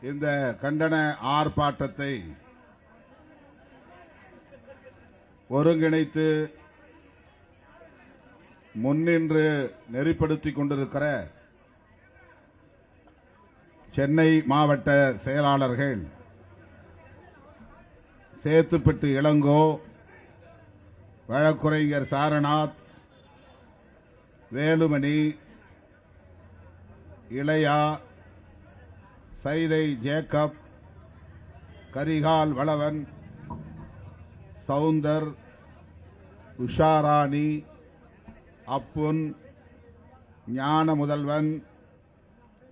இந்த கண்டன ஆர்ப்பாட்டத்தை ஒருங்கிணைத்து முன்னின்று நெறிப்படுத்திக் கொண்டிருக்கிற சென்னை மாவட்ட செயலாளர்கள் சேத்துப்பட்டு இளங்கோ, வழக்குரைஞர் சாரநாத், வேலுமணி, இளையா, சைதை ஜேக்கப், கரிகால் வளவன், சவுந்தர், உஷாராணி, அப்புன், ஞான முதல்வன்,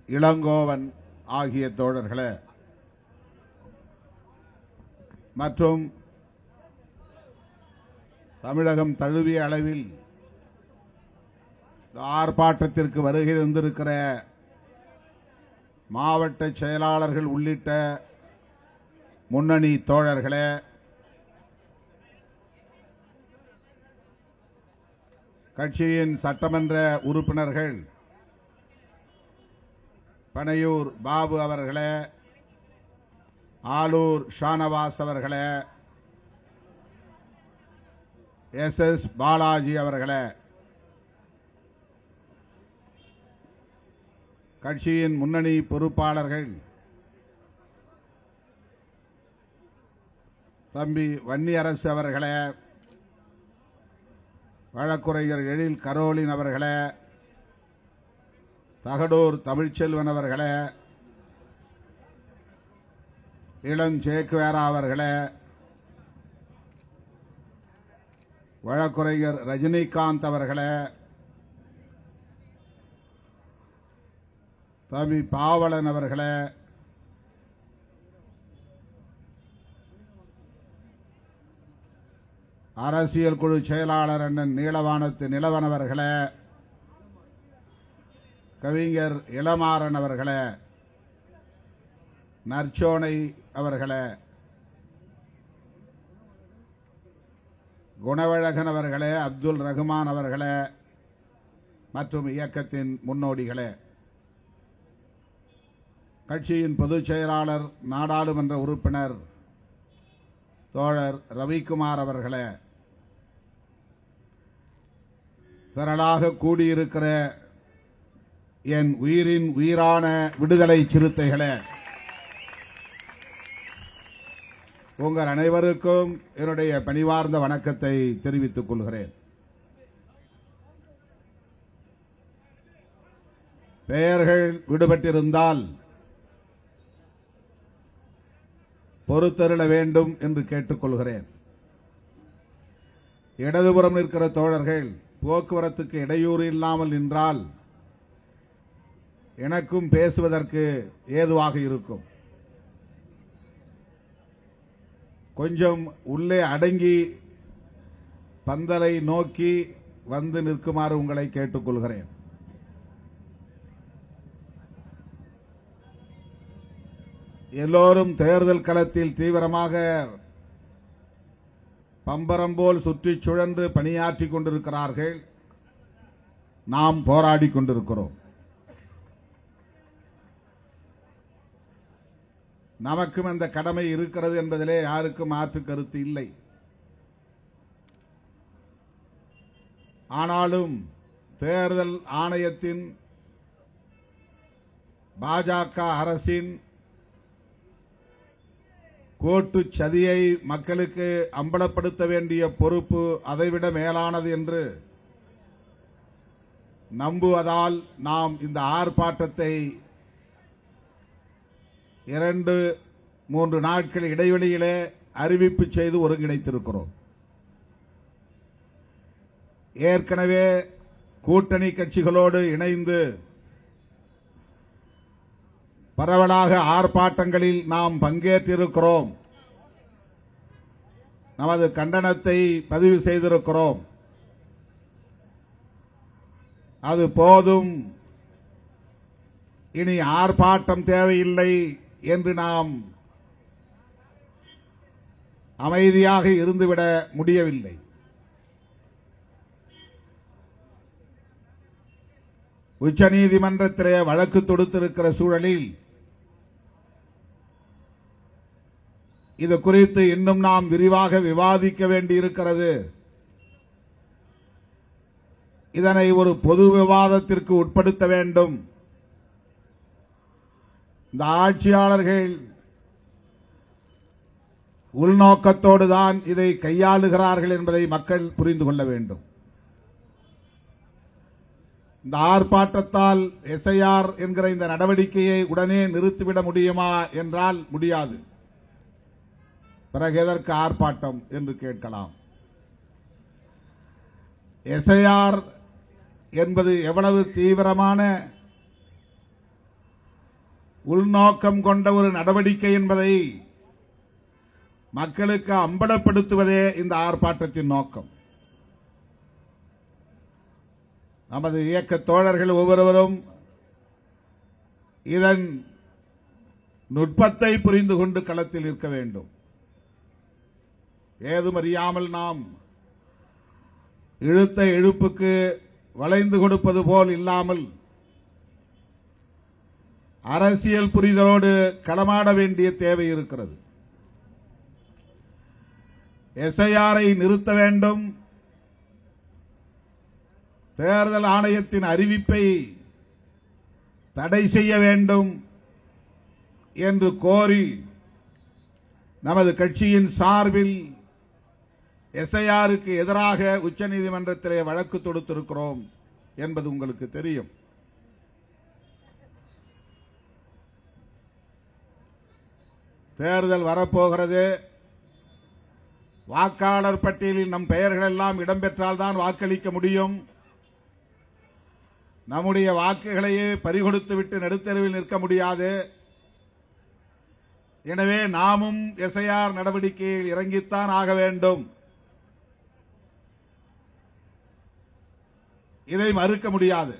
இளங்கோவன் ஆகிய தோழர்களே மற்றும் தமிழகம் தழுவிய அளவில் ஆர்ப்பாட்டத்திற்கு வருகை தந்திருக்கிற மாவட்ட செயலாளர்கள் உள்ளிட்ட முன்னணி தோழர்களே, கட்சியின் சட்டமன்ற உறுப்பினர்கள் பனையூர் பாபு அவர்களே, ஆலூர் ஷானவாஸ் அவர்களே, எஸ் பாலாஜி அவர்களே, கட்சியின் முன்னணி பொறுப்பாளர்கள் தம்பி வன்னியரசு அவர்களே, வழக்குரைஞர் எழில் கரோலின் அவர்களே, தகடூர் தமிழ்ச்செல்வன் அவர்களே, இளஞ்சேக்குவேரா அவர்களே, வழக்குரைஞர் ரஜினிகாந்த் அவர்களே, தம்பி பாவலன் அவர்களே, அரசியல் குழு செயலாளர் அண்ணன் நீலவானத்து நிலவன் அவர்களே, கவிஞர் இளமாறன் அவர்களே, நற்சோனை அவர்களே, குணவழகன் அவர்களே, அப்துல் ரஹ்மான் அவர்களே மற்றும் இயக்கத்தின் முன்னோடிகளே, கட்சியின் பொதுச் செயலாளர் நாடாளுமன்ற உறுப்பினர் தோழர் ரவிக்குமார் அவர்களே, திரளாக கூடியிருக்கிற என் உயிரின் உயிரான விடுதலை சிறுத்தைகளே, உங்கள் அனைவருக்கும் என்னுடைய பணிவார்ந்த வணக்கத்தை தெரிவித்துக் கொள்கிறேன். பெயர்கள் விடுபட்டிருந்தால் பொறுத்தருள வேண்டும் என்று கேட்டுக் கொள்கிறேன். இடதுபுறம் நிற்கிற தோழர்கள் போக்குவரத்துக்கு இடையூறு இல்லாமல் நின்றால் எனக்கும் பேசுவதற்கு ஏதுவாக இருக்கும். கொஞ்சம் உள்ளே அடங்கி பந்தலை நோக்கி வந்து நிற்குமாறு உங்களை கேட்டுக் கொள்கிறேன். எல்லோரும் தேர்தல் களத்தில் தீவிரமாக பம்பரம் போல் சுற்றிச் சுழன்று பணியாற்றிக் கொண்டிருக்கிறார்கள். நாம் போராடிக் கொண்டிருக்கிறோம். நமக்கும் அந்த கடமை இருக்கிறது என்பதிலே யாருக்கும் மாற்று கருத்து இல்லை. ஆனாலும் தேர்தல் ஆணையத்தின் பாஜக அரசின் கோட்டு சதியை மக்களுக்கு அம்பலப்படுத்த வேண்டிய பொறுப்பு அதைவிட மேலானது என்று நம்புவதால் நாம் இந்த ஆர்ப்பாட்டத்தை 2-3 நாட்கள் இடைவெளியிலே அறிவிப்பு செய்து ஒருங்கிணைத்திருக்கிறோம். ஏற்கனவே கூட்டணி கட்சிகளோடு இணைந்து பரவலாக ஆர்ப்பாட்டங்களில் நாம் பங்கேற்றிருக்கிறோம். நமது கண்டனத்தை பதிவு செய்திருக்கிறோம். அது போதும், இனி ஆர்ப்பாட்டம் தேவையில்லை என்று நாம் அமைதியாக இருந்துவிட முடியவில்லை. உச்சநீதிமன்றத்திலே வழக்கு தொடுத்திருக்கிற சூழலில் இது குறித்து இன்னும் நாம் விரிவாக விவாதிக்க வேண்டியிருக்கிறது. இதனை ஒரு பொது விவாதத்திற்கு உட்படுத்த வேண்டும். இந்த ஆட்சியாளர்கள் உள்நோக்கத்தோடு தான் இதை கையாளுகிறார்கள் என்பதை மக்கள் புரிந்து கொள்ள வேண்டும். இந்த ஆர்ப்பாட்டத்தால் எஸ்ஐஆர் என்கிற இந்த நடவடிக்கையை உடனே நிறுத்திவிட முடியுமா என்றால் முடியாது. பிறகு எதற்கு ஆர்ப்பாட்டம் என்று கேட்கலாம். எஸ்ஐஆர் என்பது எவ்வளவு தீவிரமான உள்நோக்கம் கொண்ட ஒரு நடவடிக்கை என்பதை மக்களுக்கு அம்பலப்படுத்துவதே இந்த ஆர்ப்பாட்டத்தின் நோக்கம். நமது இயக்க தோழர்கள் ஒவ்வொருவரும் இதன் நுட்பத்தை புரிந்து கொண்டு களத்தில் இருக்க வேண்டும். ஏதும் அறியாமல் நாம் இழுத்த இழுப்புக்கு வளைந்து கொடுப்பது போல் இல்லாமல் அரசியல் புரிதலோடு களமாட வேண்டிய தேவை இருக்கிறது. எஸ்ஐஆரை நிறுத்த வேண்டும், தேர்தல் ஆணையத்தின் அறிவிப்பை தடை செய்ய வேண்டும் என்று கோரி நமது கட்சியின் சார்பில் எஸ்ஐஆருக்கு எதிராக உச்சநீதிமன்றத்திலே வழக்கு தொடுத்திருக்கிறோம் என்பது உங்களுக்கு தெரியும். தேர்தல் வரப்போகிறது. வாக்காளர் பட்டியலில் நம் பெயர்கள் எல்லாம் இடம்பெற்றால்தான் வாக்களிக்க முடியும். நம்முடைய வாக்குகளையே பறிகொடுத்துவிட்டு நடுத்தெருவில் நிற்க முடியாது. எனவே நாமும் எஸ்ஐஆர் நடவடிக்கையில் இறங்கித்தான் ஆக வேண்டும். இதை மறுக்க முடியாது.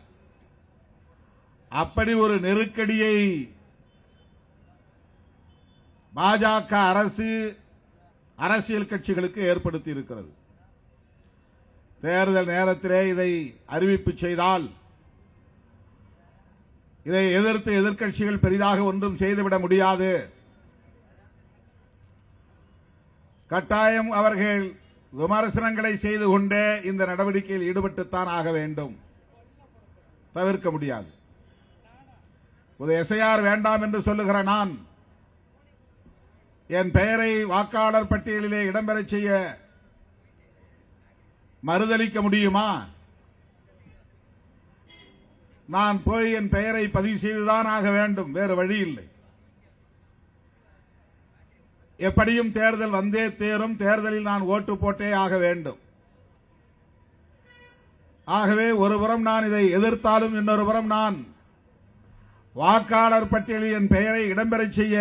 அப்படி ஒரு நெருக்கடியை பாஜக அரசு அரசியல் கட்சிகளுக்கு ஏற்படுத்தி இருக்கிறது. தேர்தல் நேரத்திலே இதை அறிவிப்பு செய்தால் இதை எதிர்த்து எதிர்க்கட்சிகள் பெரிதாக ஒன்றும் செய்துவிட முடியாது. கட்டாயம் அவர்கள் விமர்சனங்களை செய்து கொண்டே இந்த நடவடிக்கையில் ஈடுபட்டுத்தான் ஆக வேண்டும், தவிர்க்க முடியாது. ஒரு எஸ்ஐஆர் வேண்டாம் என்று சொல்லுகிற நான் என் பெயரை வாக்காளர் பட்டியலிலே இடம்பெறச் செய்ய மறுதலிக்க முடியுமா? நான் போய் என் பெயரை பதிவு செய்துதான் ஆக வேண்டும், வேறு வழி இல்லை. எப்படியும் தேர்தல் வந்தே தேரும், தேர்தலில் நான் ஓட்டு போட்டே ஆக வேண்டும். ஆகவே ஒருபுறம் நான் இதை எதிர்த்தாலும் இன்னொரு புறம் நான் வாக்காளர் பட்டியலில் என் பெயரை இடம்பெறச் செய்ய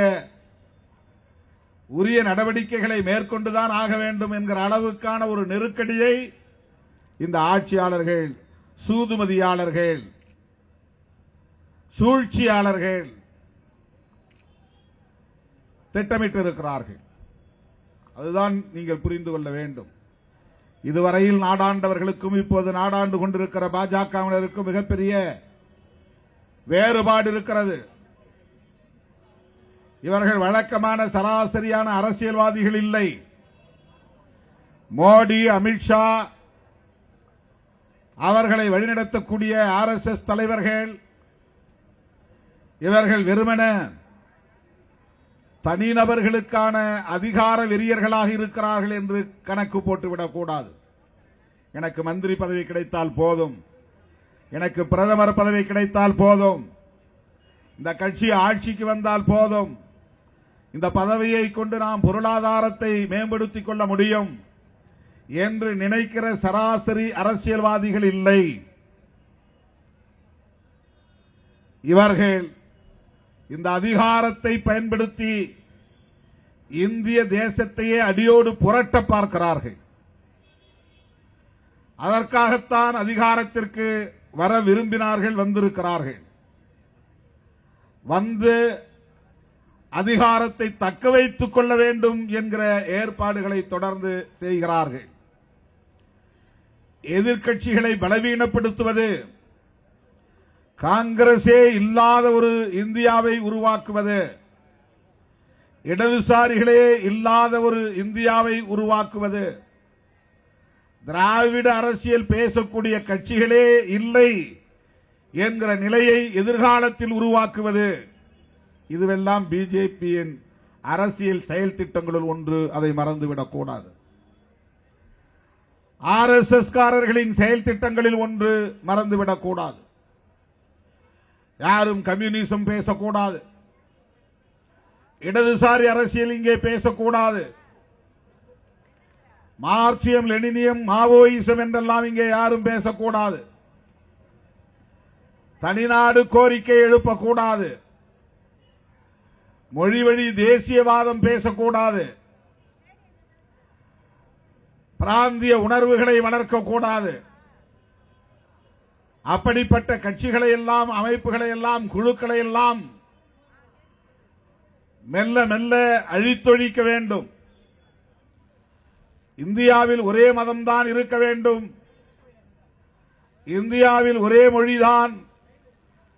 உரிய நடவடிக்கைகளை மேற்கொண்டுதான் ஆக வேண்டும் என்கிற அளவுக்கான ஒரு நெருக்கடியை இந்த ஆட்சியாளர்கள், சூதுமதியாளர்கள், சூழ்ச்சியாளர்கள் திட்டமிட்டிருக்கிறார்கள். அதுதான் நீங்கள் புரிந்து கொள்ள வேண்டும். இதுவரையில் நாடாண்டவர்களுக்கும் இப்போது நாடாண்டு கொண்டிருக்கிற பாஜகவினருக்கும் மிகப்பெரிய வேறுபாடு இருக்கிறது. இவர்கள் வழக்கமான சராசரியான அரசியல்வாதிகள் இல்லை. மோடி, அமித்ஷா, அவர்களை வழிநடத்தக்கூடிய ஆர்எஸ்எஸ் தலைவர்கள், இவர்கள் வெறுமன தனிநபர்களுக்கான அதிகார வெறியர்களாக இருக்கிறார்கள் என்று கணக்கு போட்டுவிடக் கூடாது. எனக்கு மந்திரி பதவி கிடைத்தால் போதும், எனக்கு பிரதமர் பதவி கிடைத்தால் போதும், இந்த கட்சி ஆட்சிக்கு வந்தால் போதும், இந்த பதவியை கொண்டு நாம் பொருளாதாரத்தை மேம்படுத்திக் கொள்ள முடியும் என்று நினைக்கிற சராசரி அரசியல்வாதிகள் இல்லை. இவர்கள் இந்த அதிகாரத்தை பயன்படுத்தி இந்திய தேசத்தையே அடியோடு புரட்ட பார்க்கிறார்கள். அதற்காகத்தான் அதிகாரத்திற்கு வர விரும்பினார்கள், வந்திருக்கிறார்கள். வந்து அதிகாரத்தை தக்க வைத்துக் கொள்ள வேண்டும் என்கிற ஏற்பாடுகளை தொடர்ந்து செய்கிறார்கள். எதிர்க்கட்சிகளை பலவீனப்படுத்துவது, காங்கிரஸே இல்லாத ஒரு இந்தியாவை உருவாக்குவது, இடதுசாரிகளே இல்லாத ஒரு இந்தியாவை உருவாக்குவது, திராவிட அரசியல் பேசக்கூடிய கட்சிகளே இல்லை என்கிற நிலையை எதிர்காலத்தில் உருவாக்குவது, இதுவெல்லாம் பிஜேபியின் அரசியல் செயல் திட்டங்களுள் ஒன்று. அதை மறந்துவிடக் கூடாது. RSS காரர்களின் செயல் திட்டங்களில் ஒன்று மறந்துவிடக் கூடாது. யாரும் கம்யூனிசம் பேசக்கூடாது, இடதுசாரி அரசியல் இங்கே பேசக்கூடாது, மார்க்சியம் லெனினியம் மாவோயிசம் என்றெல்லாம் இங்கே யாரும் பேசக்கூடாது, தனிநாடு கோரிக்கை எழுப்பக்கூடாது, மொழிவழி தேசியவாதம் பேசக்கூடாது, பிராந்திய உணர்வுகளை வளர்க்கக்கூடாது. அப்படிப்பட்ட கட்சிகளை எல்லாம், அமைப்புகளை எல்லாம், குழுக்களை எல்லாம் மெல்ல மெல்ல அழித்தொழிக்க வேண்டும். இந்தியாவில் ஒரே மதம்தான் இருக்க வேண்டும், இந்தியாவில் ஒரே மொழிதான்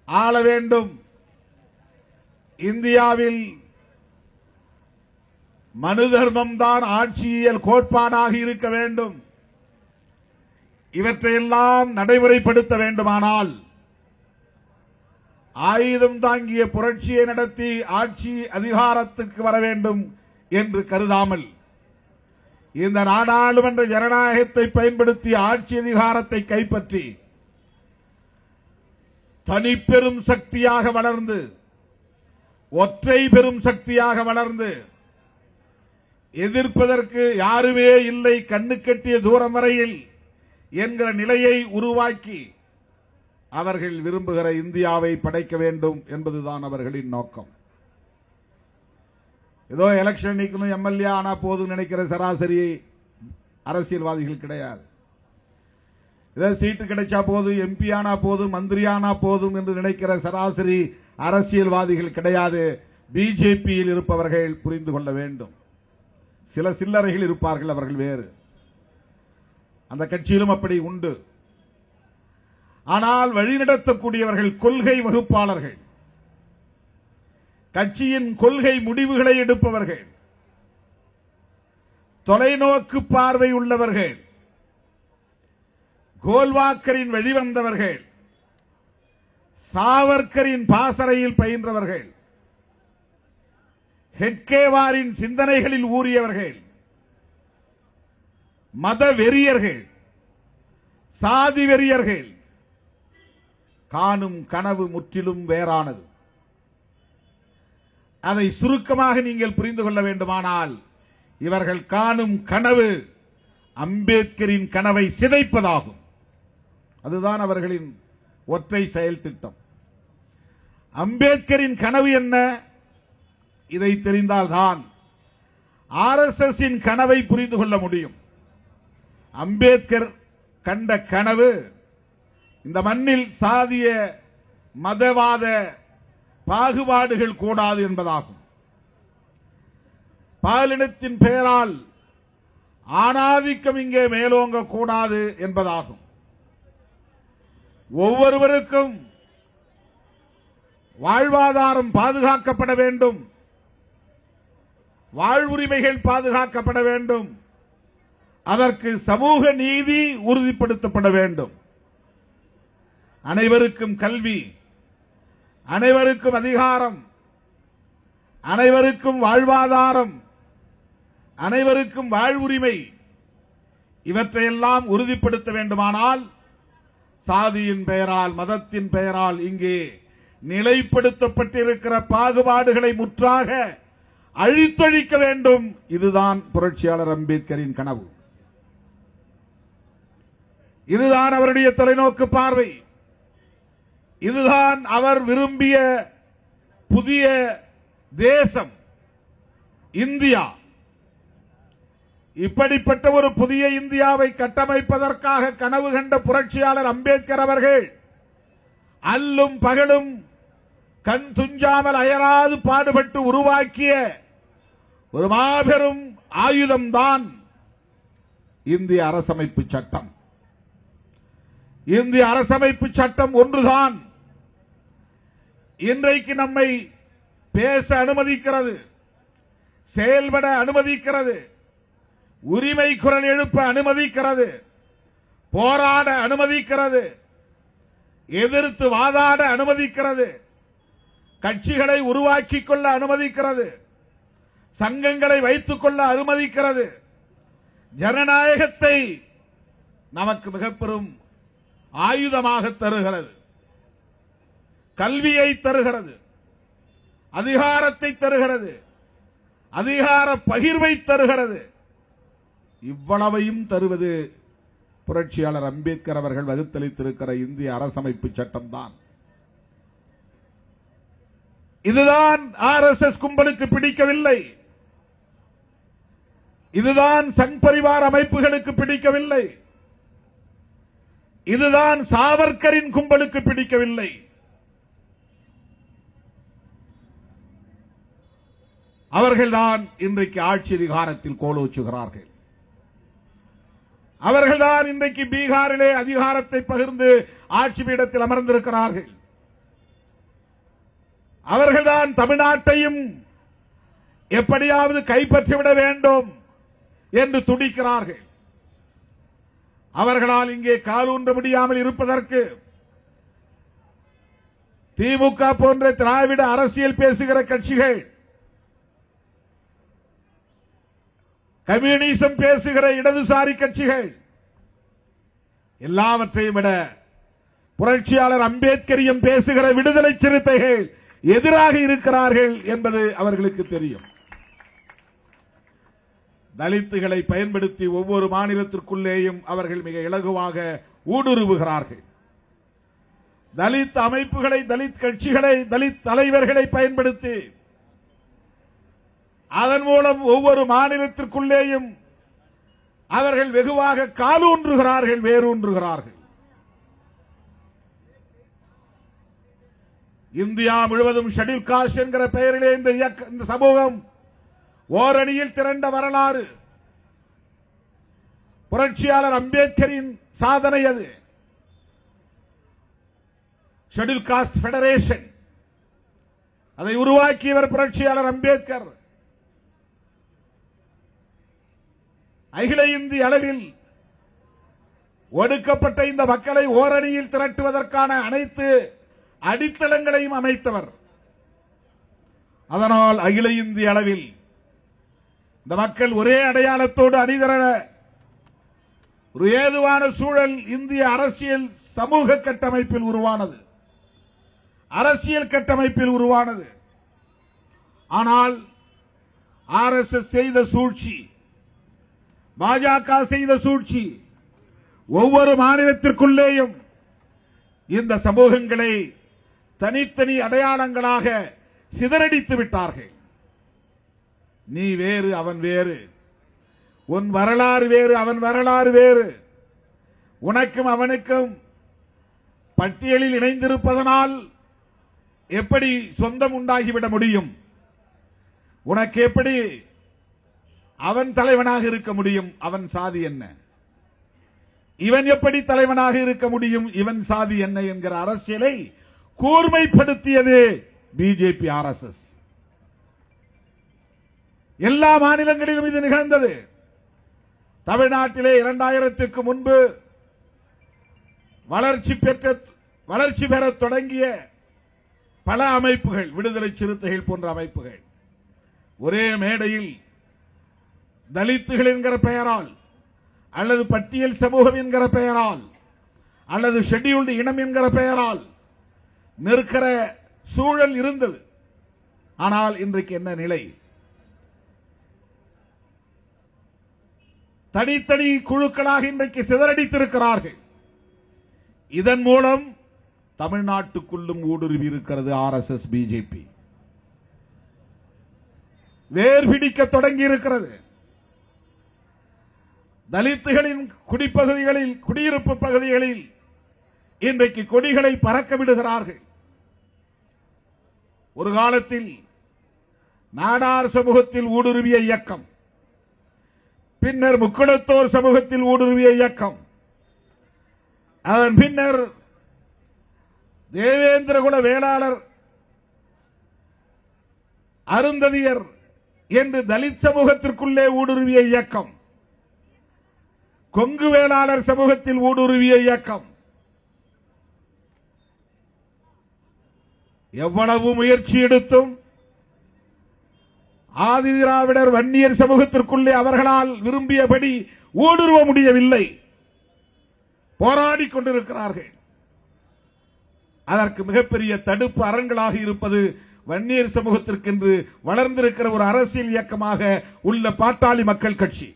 ஆள வேண்டும், இந்தியாவில் மனு தர்மம் தான் ஆட்சியியல் கோட்பாடாக இருக்க வேண்டும். இவற்றையெல்லாம் நடைமுறைப்படுத்த வேண்டுமானால் ஆயுதம் தாங்கிய புரட்சியை நடத்தி ஆட்சி அதிகாரத்துக்கு வர வேண்டும் என்று கருதாமல், இந்த நாடாளுமன்ற ஜனநாயகத்தை பயன்படுத்தி ஆட்சி அதிகாரத்தை கைப்பற்றி தனிப்பெரும் சக்தியாக வளர்ந்து, ஒற்றை பெரும் சக்தியாக வளர்ந்து, எதிர்ப்பதற்கு யாருமே இல்லை, கண்ணு கட்டிய தூரம் வரையில் என்கிற நிலையை உருவாக்கி அவர்கள் விரும்புகிற இந்தியாவை படைக்க வேண்டும் என்பதுதான் அவர்களின் நோக்கம். ஏதோ எலெக்ஷன் நிக்கணும், எம்எல்ஏ ஆனா போதும் நினைக்கிற சராசரி அரசியல்வாதிகள் கிடையாது. ஏதோ சீட்டு கிடைச்சா போதும், எம்பி ஆனா போதும், மந்திரி ஆனா போதும் என்று நினைக்கிற சராசரி அரசியல்வாதிகள் கிடையாது. பிஜேபியில் இருப்பவர்கள் புரிந்து கொள்ள வேண்டும். சில சில்லறைகள் இருப்பார்கள், அவர்கள் வேறு. அந்த கட்சியிலும் அப்படி உண்டு. ஆனால் வழிநடத்தக்கூடியவர்கள் கொள்கை வகுப்பாளர்கள், கட்சியின் கொள்கை முடிவுகளை எடுப்பவர்கள், தொலைநோக்கு பார்வை உள்ளவர்கள், கோல்வாக்கரின் வெளிவந்தவர்கள், சாவர்கரின் பாசறையில் பயின்றவர்கள், ஹெட்கேவாரின் சிந்தனைகளில் ஊறியவர்கள், மத வெறியர்கள், சாதி வெறியர்கள் காணும் கனவு முற்றிலும் வேறானது. அதை சுருக்கமாக நீங்கள் புரிந்து கொள்ள வேண்டுமானால், இவர்கள் காணும் கனவு அம்பேத்கரின் கனவை சிதைப்பதாகும். அதுதான் அவர்களின் ஒற்றை செயல் திட்டம். அம்பேத்கரின் கனவு என்ன? இதை தெரிந்தால்தான் RSS கனவை புரிந்து கொள்ள முடியும். அம்பேத்கர் கண்ட கனவு இந்த மண்ணில் சாதிய மதவாத பாகுபாடுகள் கூடாது என்பதாகும். பாலினத்தின் பெயரால் ஆணாதிக்கம் இங்கே மேலோங்க கூடாது என்பதாகும். ஒவ்வொருவருக்கும் வாழ்வாதாரம் பாதுகாக்கப்பட வேண்டும், வாழ்வுரிமைகள் பாதுகாக்கப்பட வேண்டும், அதற்கு சமூக நீதி உறுதிப்படுத்தப்பட வேண்டும். அனைவருக்கும் கல்வி, அனைவருக்கும் அதிகாரம், அனைவருக்கும் வாழ்வாதாரம், அனைவருக்கும் வாழ்வுரிமை, இவற்றையெல்லாம் உறுதிப்படுத்த வேண்டுமானால் சாதியின் பெயரால், மதத்தின் பெயரால் இங்கே நிலைப்படுத்தப்பட்டிருக்கிற பாகுபாடுகளை முற்றாக அழித்தொழிக்க வேண்டும். இதுதான் புரட்சியாளர் அம்பேத்கரின் கனவு. இதுதான் அவருடைய தொலைநோக்கு பார்வை. இதுதான் அவர் விரும்பிய புதிய தேசம் இந்தியா. இப்படிப்பட்ட ஒரு புதிய இந்தியாவை கட்டமைப்பதற்காக கனவு கண்ட புரட்சியாளர் அம்பேத்கர் அவர்கள் அல்லும் பகலும் கண் துஞ்சாமல் அயராது பாடுபட்டு உருவாக்கிய ஒரு மாபெரும் ஆயுதம்தான் இந்திய அரசமைப்பு சட்டம். இந்திய அரசமைப்பு சட்டம் ஒன்றுதான் இன்றைக்கு நம்மை பேச அனுமதிக்கிறது, செயல்பட அனுமதிக்கிறது, உரிமை குரல் எழுப்ப அனுமதிக்கிறது, போராட அனுமதிக்கிறது, எதிர்த்து வாதாட அனுமதிக்கிறது, கட்சிகளை உருவாக்கிக் கொள்ள அனுமதிக்கிறது, சங்கங்களை வைத்துக் கொள்ள அனுமதிக்கிறது. ஜனநாயகத்தை நமக்கு மிக பெரும் ஆயுதமாக தருகிறது, கல்வியை தருகிறது, அதிகாரத்தை தருகிறது, அதிகார பகிர்வை தருகிறது. இவ்வளவையும் தருவது புரட்சியாளர் அம்பேத்கர் அவர்கள் வகுத்தளித்திருக்கிற இந்திய அரசமைப்பு சட்டம்தான். இதுதான் RSS கும்பலுக்கு பிடிக்கவில்லை, இதுதான் சங் பரிவார் அமைப்புகளுக்கு பிடிக்கவில்லை, இதுதான் சாவர்கரின் கும்பலுக்கு பிடிக்கவில்லை. அவர்கள்தான் இன்றைக்கு ஆட்சி அதிகாரத்தில் கோலோச்சுகிறார்கள். அவர்கள்தான் இன்றைக்கு பீகாரிலே அதிகாரத்தை பகிர்ந்து ஆட்சி பீடத்தில் அமர்ந்திருக்கிறார்கள். அவர்கள்தான் தமிழ்நாட்டையும் எப்படியாவது கைப்பற்றிவிட வேண்டும் என்று துடிக்கிறார்கள். அவர்களால் இங்கே காலூன்ற முடியாமல் இருப்பதற்கு திமுக போன்ற திராவிட அரசியல் பேசுகிற கட்சிகள், கம்யூனிசம் பேசுகிற இடதுசாரி கட்சிகள், எல்லாவற்றையும் விட புரட்சியாளர் அம்பேத்கரியம் பேசுகிற விடுதலை சிறுத்தைகள் எதிராக இருக்கிறார்கள் என்பது அவர்களுக்கு தெரியும். தலித்துகளை பயன்படுத்தி ஒவ்வொரு மாநிலத்திற்குள்ளேயும் அவர்கள் மிக இலகுவாக ஊடுருவுகிறார்கள். தலித் அமைப்புகளை, தலித் கட்சிகளை, தலித் தலைவர்களை பயன்படுத்தி அதன் மூலம் ஒவ்வொரு மாநிலத்திற்குள்ளேயும் அவர்கள் வெகுவாக காலூன்றுகிறார்கள், வேரூன்றுகிறார்கள். இந்தியா முழுவதும் ஷெட்யூல் காஸ்ட் என்கிற பெயரிலே இந்த சமூகம் ஓரணியில் திரண்ட வரலாறு. புரட்சியாளர் அம்பேத்கரின் சாதனை அது. ஷெட்யூல் காஸ்ட் பெடரேஷன், அதை உருவாக்கியவர் புரட்சியாளர் அம்பேத்கர். அகில இந்திய அளவில் ஒடுக்கப்பட்ட இந்த மக்களை ஓரணியில் திரட்டுவதற்கான அனைத்து அடித்தளங்களையும் அமைத்தவர். அதனால் அகில இந்திய அளவில் இந்த மக்கள் ஒரே அடையாளத்தோடு அணிதிரள ஒரு ஏதுவான சூழல் இந்திய அரசியல் சமூக கட்டமைப்பில் உருவானது, அரசியல் கட்டமைப்பில் உருவானது. ஆனால் RSS செய்த சூழ்ச்சி, பாஜக செய்த சூழ்ச்சி, ஒவ்வொரு மாநிலத்திற்குள்ளேயும் இந்த சமூகங்களை தனித்தனி அடையாளங்களாக சிதறடித்து விட்டார்கள். நீ வேறு, அவன் வேறு, உன் வரலாறு வேறு, அவன் வரலாறு வேறு, உனக்கும் அவனுக்கும் பட்டியலில் இணைந்திருப்பதனால் எப்படி சொந்தம் உண்டாகிவிட முடியும்? உனக்கு எப்படி அவன் தலைவனாக இருக்க முடியும்? அவன் சாதி என்ன? இவன் எப்படி தலைவனாக இருக்க முடியும்? இவன் சாதி என்ன என்கிற அரசியலை கூர்மைப்படுத்தியது பிஜேபி, RSS. எல்லா மாநிலங்களிலும் இது நிகழ்ந்தது. தமிழ்நாட்டிலே 2000க்கு முன்பு வளர்ச்சி பெற தொடங்கிய பல அமைப்புகள், விடுதலை சிறுத்தைகள் போன்ற அமைப்புகள், ஒரே மேடையில் தலித்துகள் என்கிற பெயரால் அல்லது பட்டியல் சமூகம் என்கிற பெயரால் அல்லது ஷெட்யூல்டு இனம் என்கிற பெயரால் நிற்கிற சூழல் இருந்தது. ஆனால் இன்றைக்கு என்ன நிலை? தனித்தனி குழுக்களாக இன்றைக்கு சிதறடித்திருக்கிறார்கள். இதன் மூலம் தமிழ்நாட்டுக்குள்ளும் ஊடுருவி இருக்கிறது RSS, பிஜேபி. வேர் பிடிக்க தொடங்கி இருக்கிறது. தலித்துகளின் குடிப்பகுதிகளில், குடியிருப்பு பகுதிகளில் இன்றைக்கு கொடிகளை பறக்க விடுகிறார்கள். ஒரு காலத்தில் நாடார் சமூகத்தில் ஊடுருவிய இயக்கம், பின்னர் முக்குளத்தோர் சமூகத்தில் ஊடுருவிய இயக்கம், அதன் பின்னர் தேவேந்திரகுல வேளாளர், அருந்ததியர் என்று தலித் சமூகத்திற்குள்ளே ஊடுருவிய இயக்கம், கொங்கு வேளாளர் சமூகத்தில் ஊடுருவிய இயக்கம், எவ்வளவு முயற்சி எடுத்தும் ஆதி திராவிடர் வன்னியர் சமூகத்திற்குள்ளே அவர்களால் விரும்பியபடி ஊடுருவ முடியவில்லை. போராடிக் கொண்டிருக்கிறார்கள். அதற்கு மிகப்பெரிய தடுப்பு அரண்களாக இருப்பது வன்னியர் சமூகத்திற்கென்று வளர்ந்திருக்கிற ஒரு அரசியல் இயக்கமாக உள்ள பாட்டாளி மக்கள் கட்சி.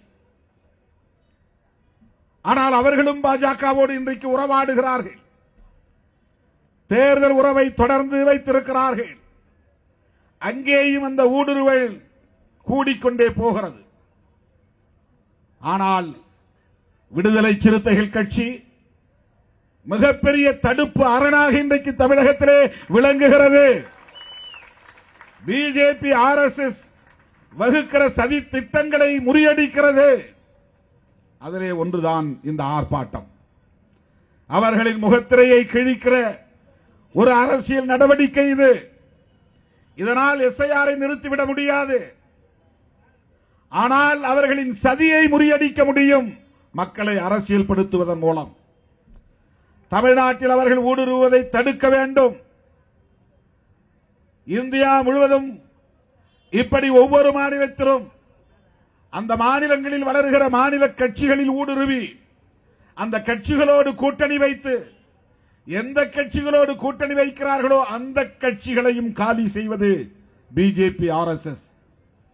ஆனால் அவர்களும் பாஜகவோடு இன்றைக்கு உறவாடுகிறார்கள். தேர்தல் உறவை தொடர்ந்து வைத்திருக்கிறார்கள். அங்கேயும் அந்த ஊடுருவல் கூடிக்கொண்டே போகிறது. ஆனால் விடுதலை சிறுத்தைகள் கட்சி மிகப்பெரிய தடுப்பு அரணாக இன்றைக்கு தமிழகத்திலே விளங்குகிறது. பிஜேபி ஆர்எஸ்எஸ் வகுக்கிற சதி திட்டங்களை முறியடிக்கிறது. அதிலே ஒன்றுதான் இந்த ஆர்ப்பாட்டம். அவர்களின் முகத்திரையை கிழிக்கிற ஒரு அரசியல் நடவடிக்கை இது. இதனால் எஸ்ஐஆரை நிறுத்திவிட முடியாது. ஆனால் அவர்களின் சதியை முறியடிக்க முடியும். மக்களை அரசியல்படுத்துவதன் மூலம் தமிழ்நாட்டில் அவர்கள் ஊடுருவதை தடுக்க வேண்டும். இந்தியா முழுவதும் இப்படி ஒவ்வொரு மாநிலத்திலும் அந்த மாநிலங்களில் வளர்கிற மாநில கட்சிகளில் ஊடுருவி அந்த கட்சிகளோடு கூட்டணி வைத்து எந்த கட்சிகளோடு கூட்டணி வைக்கிறார்களோ அந்த கட்சிகளையும் காலி செய்வது பிஜேபி ஆர்எஸ்எஸ்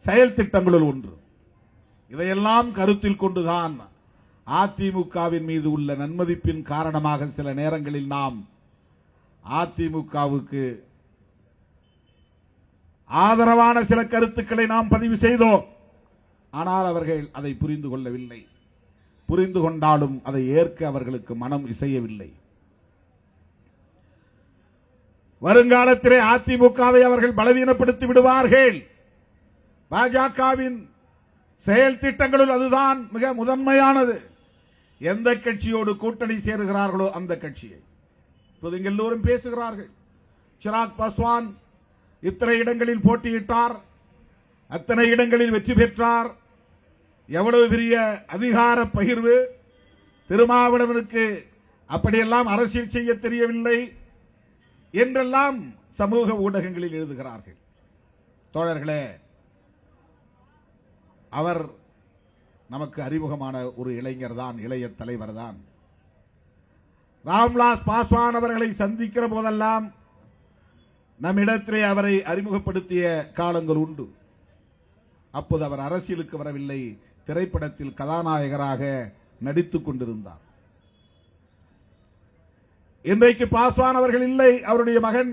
செயல் திட்டங்களுள் ஒன்று. இதையெல்லாம் கருத்தில் கொண்டுதான் அதிமுகவின் மீது உள்ள நன்மதிப்பின் காரணமாக சில நேரங்களில் நாம் அதிமுகவுக்கு ஆதரவான சில கருத்துக்களை நாம் பதிவு செய்தோம். ஆனால் அவர்கள் அதை புரிந்து கொள்ளவில்லை. புரிந்து கொண்டாலும் அதை ஏற்க அவர்களுக்கு மனம் இசையவில்லை. வருங்காலத்திலே அதிமுகவை அவர்கள் பலவீனப்படுத்தி விடுவார்கள். பாஜகவின் செயல் திட்டங்களுள் அதுதான் மிக முதன்மையானது. எந்த கட்சியோடு கூட்டணி சேருகிறார்களோ அந்த கட்சியை. இப்போது இங்கு எல்லோரும் பேசுகிறார்கள். சிராக் பாஸ்வான் இத்தனை இடங்களில் போட்டியிட்டார், அத்தனை இடங்களில் வெற்றி பெற்றார், எவ்வளவு பெரிய அதிகார பகிர்வு. திருமாவளவனுக்கு அப்படியெல்லாம் அரசியல் செய்ய தெரியவில்லை என்றெல்லாம் சமூக ஊடகங்களில் எழுதுகிறார்கள். தோழர்களே, அவர் நமக்கு அறிமுகமான ஒரு இளைஞர் தான், இளைய தலைவர் தான். ராம்விலாஸ் பாஸ்வான் அவர்களை சந்திக்கிற போதெல்லாம் நம்மிடத்திலே அவரை அறிமுகப்படுத்திய காலங்கள் உண்டு. அப்போது அவர் அரசியலுக்கு வரவில்லை, திரைப்படத்தில் கதாநாயகராக நடித்துக் கொண்டிருந்தார். இன்றைக்கு பாஸ்வான் அவர்கள் இல்லை, அவருடைய மகன்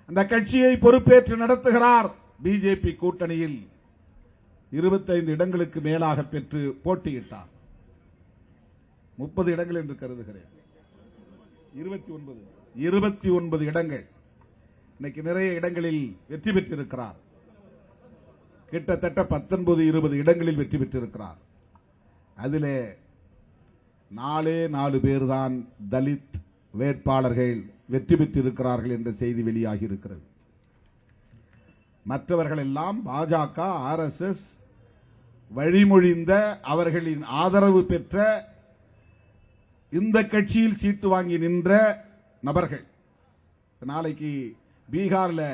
அந்த கட்சியை பொறுப்பேற்று நடத்துகிறார். பிஜேபி கூட்டணியில் 25 இடங்களுக்கு மேலாக பெற்று போட்டியிட்டார். 30 இடங்கள் என்று கருதுகிறேன். 29 இடங்கள். இன்னைக்கு நிறைய இடங்களில் வெற்றி பெற்றிருக்கிறார். கிட்டத்தட்ட 19-20 இடங்களில் வெற்றி பெற்றிருக்கிறார். அதிலே 4 பேர் தான் தலித் வேட்பாளர்கள் வெற்றி பெற்றிருக்கிறார்கள் என்ற செய்தி வெளியாகி இருக்கிறது. மற்றவர்கள் எல்லாம் பாஜக ஆர்எஸ்எஸ் வழிமொழிந்த அவர்களின் ஆதரவு பெற்ற இந்த கட்சியில் சீட்டு வாங்கி நின்ற நபர்கள். நாளைக்கு பீகாரில்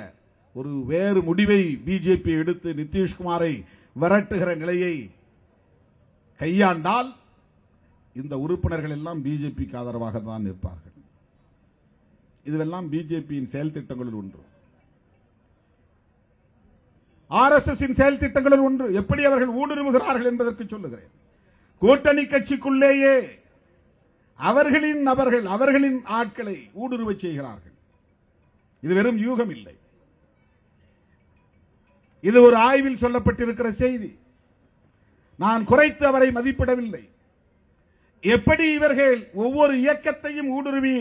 ஒரு வேறு முடிவை பிஜேபி எடுத்து நிதிஷ்குமாரை விரட்டுகிற நிலையை கையாண்டால் இந்த உறுப்பினர்கள் எல்லாம் பிஜேபிக்கு ஆதரவாக தான் நிற்பார்கள். இதுவெல்லாம் பிஜேபியின் செயல் திட்டங்களில் ஒன்று, ஆர்எஸ்எஸ் செயல் திட்டங்களில் ஒன்று. எப்படி அவர்கள் ஊடுருவுகிறார்கள் என்பதற்கு சொல்லுகிறேன். கூட்டணி கட்சிக்குள்ளேயே அவர்களின் நபர்கள், அவர்களின் ஆட்களை ஊடுருவ செய்கிறார்கள். இது வெறும் யூகம் இல்லை, இது ஒரு ஆய்வில் சொல்லப்பட்டிருக்கிற செய்தி. நான் குறைத்து அவரை மதிப்பிடவில்லை. எப்படி இவர்கள் ஒவ்வொரு இயக்கத்தையும் ஊடுருவி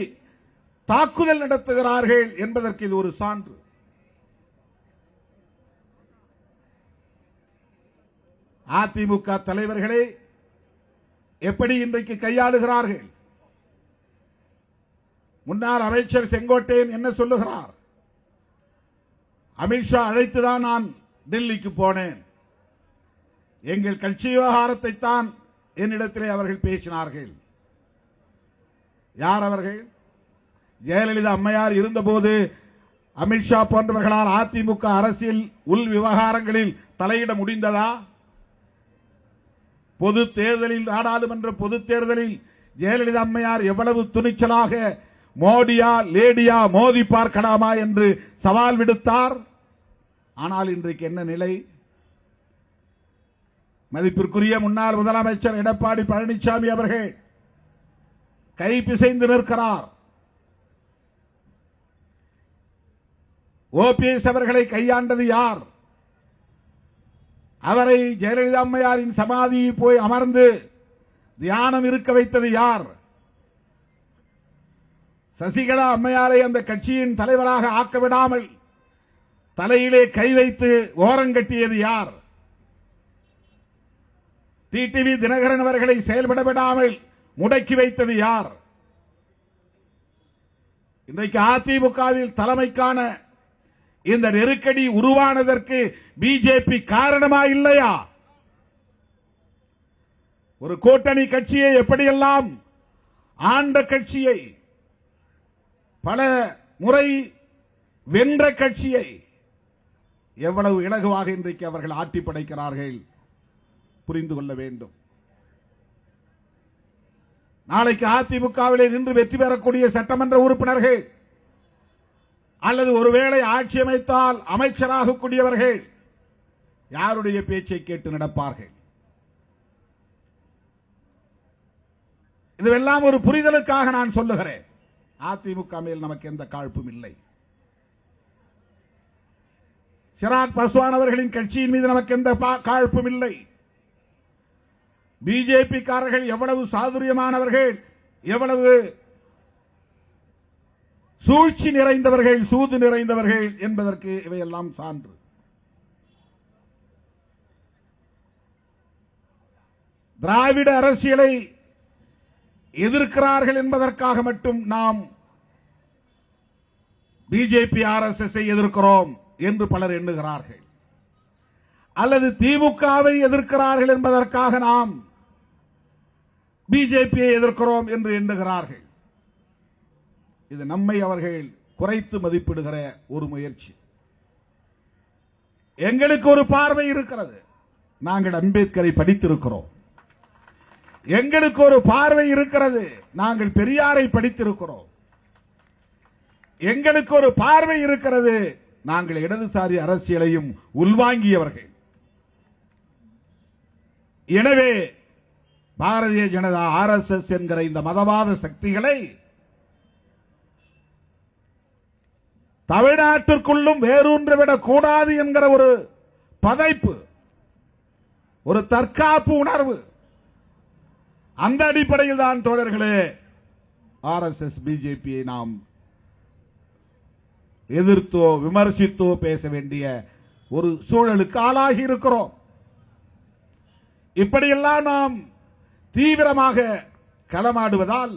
தாக்குதல் நடத்துகிறார்கள் என்பதற்கு இது ஒரு சான்று. அதிமுக தலைவர்களை எப்படி இன்றைக்கு கையாளுகிறார்கள்? முன்னாள் அமைச்சர் செங்கோட்டையன் என்ன சொல்லுகிறார்? அமித்ஷா அழைத்துதான் நான் டெல்லிக்கு போனேன், எங்கள் கட்சி விவகாரத்தை தான் என்னிடத்திலே அவர்கள் பேசினார்கள். யார் அவர்கள்? ஜெயலலிதா அம்மையார் இருந்தபோது அமித்ஷா போன்றவர்களால் அதிமுக அரசியல் உள் விவகாரங்களில் தலையிட முடிந்ததா? பொது தேர்தலில், நாடாளுமன்ற பொது தேர்தலில் ஜெயலலிதா அம்மையார் எவ்வளவு துணிச்சலாக மோடியா லேடியா மோதி பார்க்கலாமா என்று சவால் விடுத்தார். ஆனால் இன்றைக்கு என்ன நிலை? மதிப்பிற்குரிய முன்னாள் முதலமைச்சர் எடப்பாடி பழனிசாமி அவர்கள் கை பிசைந்து நிற்கிறார். ஓபிஎஸ் அவர்களை கையாண்டது யார்? அவரை ஜெயலலிதா அம்மையாரின் சமாதியை போய் அமர்ந்து தியானம் இருக்க வைத்தது யார்? சசிகலா அம்மையாரை அந்த கட்சியின் தலைவராக ஆக்க விடாமல் தலையிலே கை வைத்து ஓரங்கட்டியது யார்? டிடிவி தினகரன் அவர்களை செயல்பட விடாமல் முடக்கி வைத்தது யார்? இன்றைக்கு அதிமுகவில் தலைமைக்கான இந்த நெருக்கடி உருவானதற்கு பிஜேபி காரணமா இல்லையா? ஒரு கூட்டணி கட்சியை எப்படியெல்லாம் ஆண்ட கட்சியை, பல முறை வென்ற கட்சியை எவ்வளவு இலகுவாக இன்றைக்கு அவர்கள் ஆட்டி படைக்கிறார்கள் புரிந்து கொள்ள வேண்டும். நாளைக்கு அதிமுகவிலே நின்று வெற்றி பெறக்கூடிய சட்டமன்ற உறுப்பினர்கள் அல்லது ஒருவேளை ஆட்சி அமைத்தால் அமைச்சராக கூடியவர்கள் யாருடைய பேச்சை கேட்டு நடப்பார்கள்? இதுவெல்லாம் ஒரு புரிதலுக்காக நான் சொல்லுகிறேன். அதிமுக மேல் நமக்கு எந்த காழ்ப்பும் இல்லை. சிராக் பாஸ்வான் அவர்களின் கட்சியின் மீது நமக்கு எந்த காழ்ப்பும் இல்லை. பிஜேபி காரர்கள் எவ்வளவு சாதுரியமானவர்கள், எவ்வளவு சூழ்ச்சி நிறைந்தவர்கள், சூது நிறைந்தவர்கள் என்பதற்கு இவையெல்லாம் சான்று. திராவிட அரசியலை எதிர்க்கிறார்கள் என்பதற்காக மட்டும் நாம் பிஜேபி RSS எதிர்க்கிறோம் என்று பலர் எண்ணுகிறார்கள். அல்லது திமுகவை எதிர்க்கிறார்கள் என்பதற்காக நாம் பிஜேபியை எதிர்க்கிறோம் என்று எண்ணுகிறார்கள். இது நம்மை அவர்கள் குறைத்து மதிப்பிடுகிற ஒரு முயற்சி. எங்களுக்கு ஒரு பார்வை இருக்கிறது. நாங்கள் அம்பேத்கரை படித்திருக்கிறோம். எங்களுக்கு ஒரு பார்வை இருக்கிறது. நாங்கள் பெரியாரை படித்திருக்கிறோம். எங்களுக்கு ஒரு பார்வை இருக்கிறது. நாங்கள் இடதுசாரி அரசியலையும் உள்வாங்கியவர்கள். எனவே பாரதிய ஜனதா RSS என்கிற இந்த மதவாத சக்திகளை தமிழ்நாட்டிற்குள்ளும் வேரூன்றிவிடக் கூடாது என்கிற ஒரு பதைப்பு, ஒரு தற்காப்பு உணர்வு, அந்த அடிப்படையில் தான் தோழர்களே RSS பிஜேபியை நாம் எதிர்த்தோ விமர்சித்தோ பேச வேண்டிய ஒரு சூழலுக்கு ஆளாகி இருக்கிறோம். இப்படியெல்லாம் நாம் தீவிரமாக களமாடுவதால்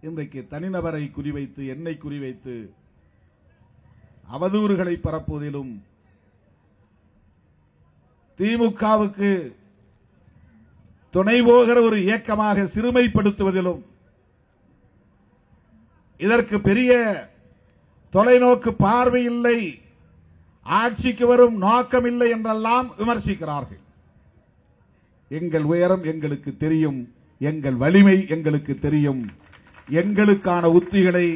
இன்றைக்கு தனிநபரை குறிவைத்து, என்னை குறிவைத்து அவதூறுகளை பரப்புவதிலும், திமுகவுக்கு துணை போகிற ஒரு இயக்கமாக சிறுமைப்படுத்துவதிலும், இதற்கு பெரிய தொலைநோக்கு பார்வை இல்லை, ஆட்சிக்கு வரும் நோக்கம் இல்லை என்றெல்லாம் விமர்சிக்கிறார்கள். எங்கள் உயரம் எங்களுக்கு தெரியும், எங்கள் வலிமை எங்களுக்கு தெரியும், எங்களுக்கான உத்திகளை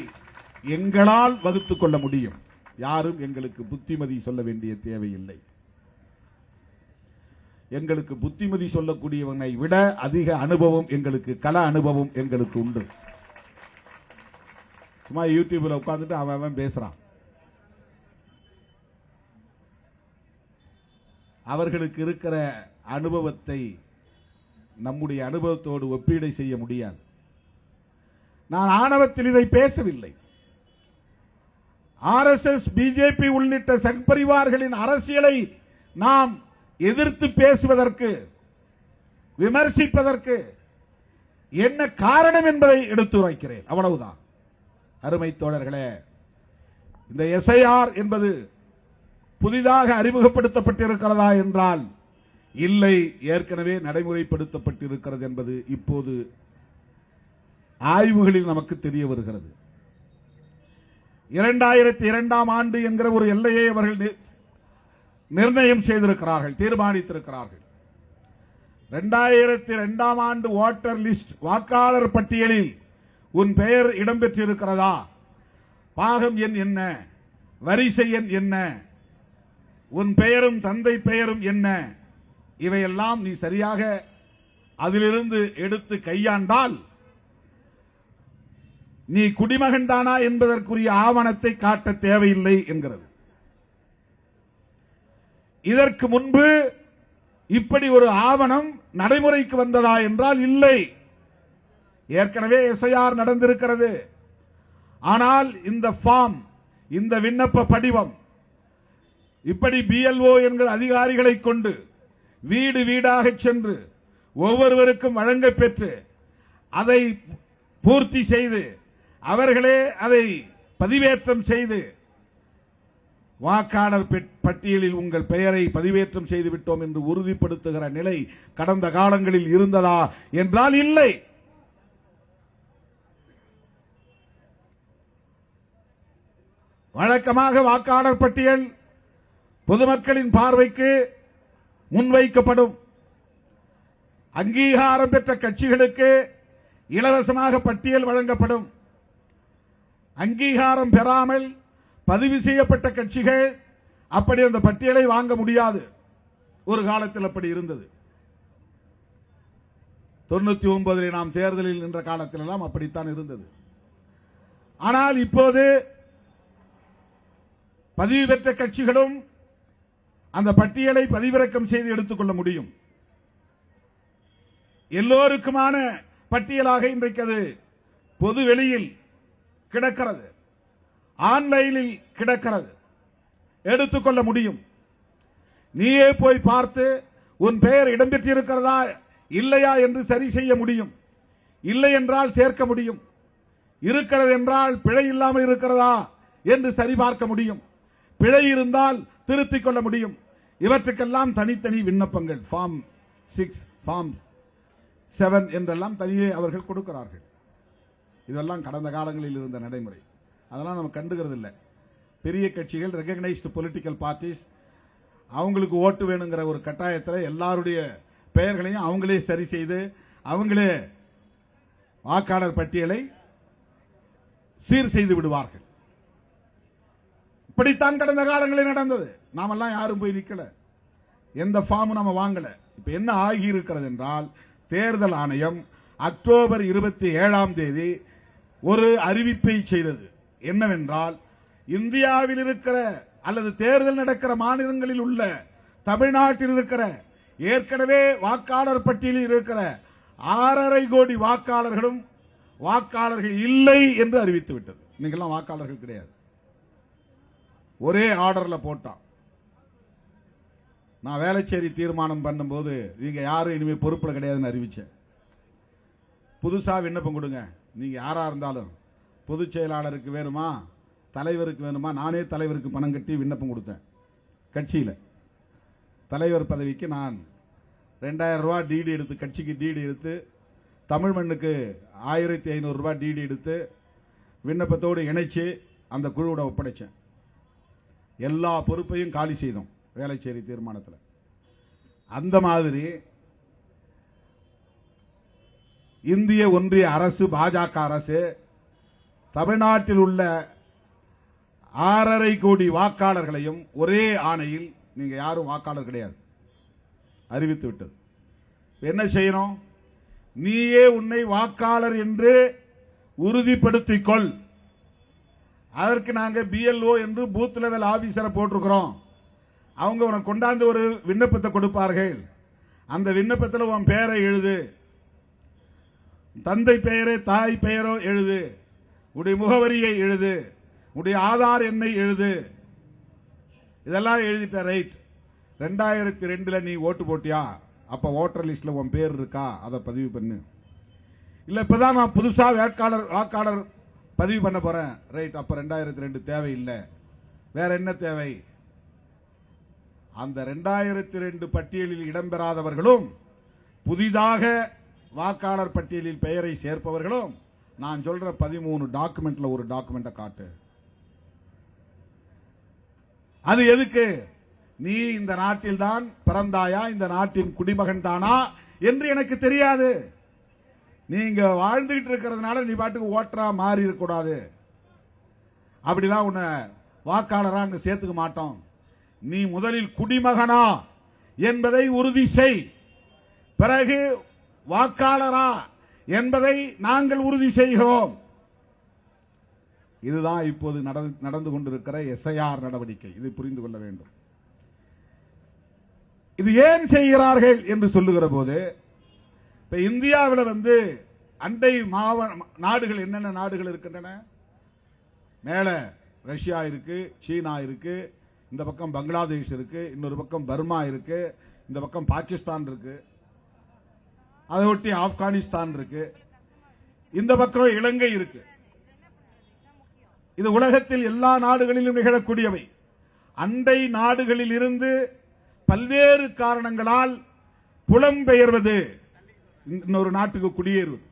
எங்களால் வகுத்துக் கொள்ள முடியும். யாரும் எங்களுக்கு புத்திமதி சொல்ல வேண்டிய தேவையில்லை. எங்களுக்கு புத்திமதி சொல்லக்கூடியவனை விட அதிக அனுபவம் எங்களுக்கு, கள அனுபவம் எங்களுக்கு உண்டு. சும்மா யூடியூப்ல உட்கார்ந்துட்டு அவன் பேசுறான். அவர்களுக்கு இருக்கிற அனுபவத்தை நம்முடைய அனுபவத்தோடு ஒப்பீடு செய்ய முடியாது. நான் ஆணவத்தில் இதை பேசவில்லை. RSS பிஜேபி உள்ளிட்ட சங்பரிவார்களின் அரசியலை நாம் எதிர்த்து பேசுவதற்கு, விமர்சிப்பதற்கு என்ன காரணம் என்பதை எடுத்துரைக்கிறேன். அவ்வளவுதான். அருமை தோழர்களே, இந்த SIR என்பது புதிதாக அறிமுகப்படுத்தப்பட்டிருக்கிறதா என்றால் இல்லை, ஏற்கனவே நடைமுறைப்படுத்தப்பட்டிருக்கிறது என்பது இப்போது ஆய்வுகளில் நமக்கு தெரிய வருகிறது. 2002ஆம் ஆண்டு என்கிற ஒரு எல்லையை அவர்கள் நிர்ணயம் செய்திருக்கிறார்கள், தீர்மானித்திருக்கிறார்கள். 2002ஆம் ஆண்டு ஓட்டர் லிஸ்ட் வாக்காளர் பட்டியலில் உன் பெயர் இடம்பெற்றிருக்கிறதா, பாகம் எண் என்ன, வரிசை எண் என்ன, உன் பெயரும் தந்தை பெயரும் என்ன, இவையெல்லாம் நீ சரியாக அதிலிருந்து எடுத்து கையாண்டால் நீ குடிமகன்தானா என்பதற்குரிய ஆவணத்தை காட்ட தேவையில்லை என்கிறது. இதற்கு முன்பு இப்படி ஒரு ஆவணம் நடைமுறைக்கு வந்ததா என்றால் இல்லை. ஏற்கனவே எஸ்ஐஆர் நடந்திருக்கிறது. ஆனால் இந்த ஃபார்ம், இந்த விண்ணப்ப படிவம் இப்படி பிஎல்ஓ என்கிற அதிகாரிகளை கொண்டு வீடு வீடாக சென்று ஒவ்வொருவருக்கும் வழங்க பெற்று அதை பூர்த்தி செய்து அவர்களே அதை பதிவேற்றம் செய்து வாக்காளர் பட்டியலில் உங்கள் பெயரை பதிவேற்றம் செய்து விட்டோம் என்று உறுதிப்படுத்துகிற நிலை கடந்த காலங்களில் இருந்ததா என்றால் இல்லை. வழக்கமாக வாக்காளர் பட்டியல் பொதுமக்களின் பார்வைக்கு முன்வைக்கப்படும். அங்கீகாரம் பெற்ற கட்சிகளுக்கு இலவசமாக பட்டியல் வழங்கப்படும். அங்கீகாரம் பெறாமல் பதிவு செய்யப்பட்ட கட்சிகள் அப்படி அந்த பட்டியலை வாங்க முடியாது. ஒரு காலத்தில் அப்படி இருந்தது. 99 நாம் தேர்தலில் நின்ற காலத்தில் எல்லாம் அப்படித்தான் இருந்தது. ஆனால் இப்போது பதிவு பெற்ற கட்சிகளும் அந்த பட்டியலை பதிவிறக்கம் செய்து எடுத்துக்கொள்ள முடியும். எல்லோருக்குமான பட்டியலாக இன்றைக்கு அது பொது வெளியில் கிடக்கிறது, ஆன்லைனில் கிடக்கிறது, எடுத்துக்கொள்ள முடியும். நீயே போய் பார்த்து உன் பெயர் இடம்பெற்றிருக்கிறதா இல்லையா என்று சரி செய்ய முடியும். இல்லை என்றால் சேர்க்க முடியும், இருக்கிறது என்றால் பிழை இல்லாமல் இருக்கிறதா என்று சரிபார்க்க முடியும், பிழை இருந்தால் திருத்திக் கொள்ள முடியும். இவற்றுக்கெல்லாம் தனித்தனி விண்ணப்பங்கள், ஃபார்ம் 6, ஃபார்ம் 7 என்றெல்லாம் தனியே அவர்கள் கொடுக்கிறார்கள். இதெல்லாம் கடந்த காலங்களில் இருந்த நடைமுறை. அதெல்லாம் நம்ம கண்டுகிறது இல்லை. பெரிய கட்சிகள், ரெகக்னைஸ்டு பொலிட்டிக்கல் பார்ட்டிஸ், அவங்களுக்கு ஓட்டு வேணுங்கிற ஒரு கட்டாயத்தில் எல்லாருடைய பெயர்களையும் அவங்களே சரி செய்து அவங்களே வாக்காளர் பட்டியலை சீர் செய்து விடுவார்கள். இப்படித்தான் கடந்த காலங்களில் நடந்தது. நாமெல்லாம் யாரும் போய் நிக்கல, எந்த ஃபார்மும் நாம வாங்கல. இப்ப என்ன ஆகி இருக்கிறது என்றால், தேர்தல் ஆணையம் அக்டோபர் 27ஆம் தேதி ஒரு அறிவிப்பை செய்தது. என்னவென்றால், இந்தியாவில் இருக்கிற அல்லது தேர்தல் நடக்கிற மாநிலங்களில் உள்ள, தமிழ்நாட்டில் இருக்கிற ஏற்கனவே வாக்காளர் பட்டியலில் இருக்கிற 6.5 கோடி வாக்காளர்களும் வாக்காளர்கள் இல்லை என்று அறிவித்து விட்டது. நீங்கெல்லாம் வாக்காளர்கள் கிடையாது. ஒரே ஆர்டர்ல போட்டான். நான் வேளச்சேரி தீர்மானம் பண்ணும்போது நீங்க யாரும் இனிமே பொறுப்புல கிடையாதுன்னு அறிவிச்சேன். புதுசா விண்ணப்பம் கொடுங்க, நீங்க யாரா இருந்தாலும். பொதுச் செயலாளருக்கு வேணுமா, தலைவருக்கு வேணுமா, நானே தலைவருக்கு பணம் கட்டி விண்ணப்பம் கொடுத்தேன். கட்சியில தலைவர் பதவிக்கு நான் 2000 ரூபாய் டிடி எடுத்து, கட்சிக்கு டிடி எடுத்து, தமிழ் மண்ணுக்கு 1500 ரூபாய் டிடி எடுத்து விண்ணப்பத்தோடு இணைச்சு அந்த குழுவோட ஒப்படைச்சேன். எல்லா பொறுப்பையும் காலி செய்தோம் வேளச்சேரி தீர்மானத்தில். அந்த மாதிரி இந்திய ஒன்றிய அரசு, பாஜக அரசு தமிழ்நாட்டில் உள்ள 6.5 கோடி வாக்காளர்களையும் ஒரே ஆணையில் நீங்க யாரும் வாக்காளர் கிடையாது அறிவித்து விட்டது. என்ன செய்யணும்? நீயே உன்னை வாக்காளர் என்று உறுதிப்படுத்திக் கொள். அதற்கு நாங்க பிஎல்ஓ என்று பூத் லெவல் ஆபீசரை போட்டிருக்கிறோம். அவங்க உனக்கு கொண்டாந்து ஒரு விண்ணப்பத்தை கொடுப்பார்கள். அந்த விண்ணப்பத்தில் உன் பெயரை எழுது, தந்தை பெயரே தாய் பெயரோ எழுது, உடைய முகவரியை எழுது, உடைய ஆதார் எண்ணை எழுது. இதெல்லாம் எழுதிட்ட. ரைட். 2002 நீ ஓட்டு போட்டியா, அப்ப ஓட்டர் லிஸ்ட்ல உன் பேர் இருக்கா, அதை பதிவு பண்ணு. இல்ல இப்பதான் நான் புதுசா வாக்காளர் பதிவு பண்ண போறேன். ரைட். அப்ப 2002 தேவையில்லை. வேற என்ன தேவை? அந்த 2002 பட்டியலில் இடம்பெறாதவர்களும் புதிதாக வாக்காளர் பட்டியலில் பெயரை சேர்ப்பவர்களும் நான் சொல்ற 13 டாக்குமெண்ட்ல ஒரு டாக்குமெண்ட காட்டு. அது எதுக்கு? நீ இந்த நாட்டில் தான் பிறந்தாயா, இந்த நாட்டின் குடிமகன் தானா என்று எனக்கு தெரியாது. நீங்க வாழ்ந்துகிட்டு இருக்கிறதுனால நீ பாட்டுக்கு ஓட்டரா மாறி இருக்கக்கூடாது. அப்படிலாம் உன்னை வாக்காளரா அங்க சேர்த்துக்க மாட்டோம். நீ முதலில் குடிமகனா என்பதை உறுதி செய், பிறகு வாக்காளரா என்பதை நாங்கள் உறுதி செய்கிறோம். இதுதான் இப்போது நடந்து கொண்டிருக்கிற எஸ்ஐஆர் நடவடிக்கை. இதை புரிந்து கொள்ள வேண்டும். இது ஏன் செய்கிறார்கள் என்று சொல்லுகிற போது, இப்ப இந்தியாவில் அண்டை நாடுகள் என்னென்ன நாடுகள் இருக்கின்றன? மேல ரஷ்யா இருக்கு, சீனா இருக்கு, இந்த பக்கம் பங்களாதேஷ் இருக்கு, இன்னொரு பக்கம் பர்மா இருக்கு, இந்த பக்கம் பாகிஸ்தான் இருக்கு, அதை ஒட்டி ஆப்கானிஸ்தான் இருக்கு, இந்த பக்கம் இலங்கை இருக்கு. இது உலகத்தில் எல்லா நாடுகளிலும் நிகழக்கூடியவை. அண்டை நாடுகளில் இருந்து பல்வேறு காரணங்களால் புலம்பெயர்வது, இன்னொரு நாட்டுக்கு குடியேறுவது.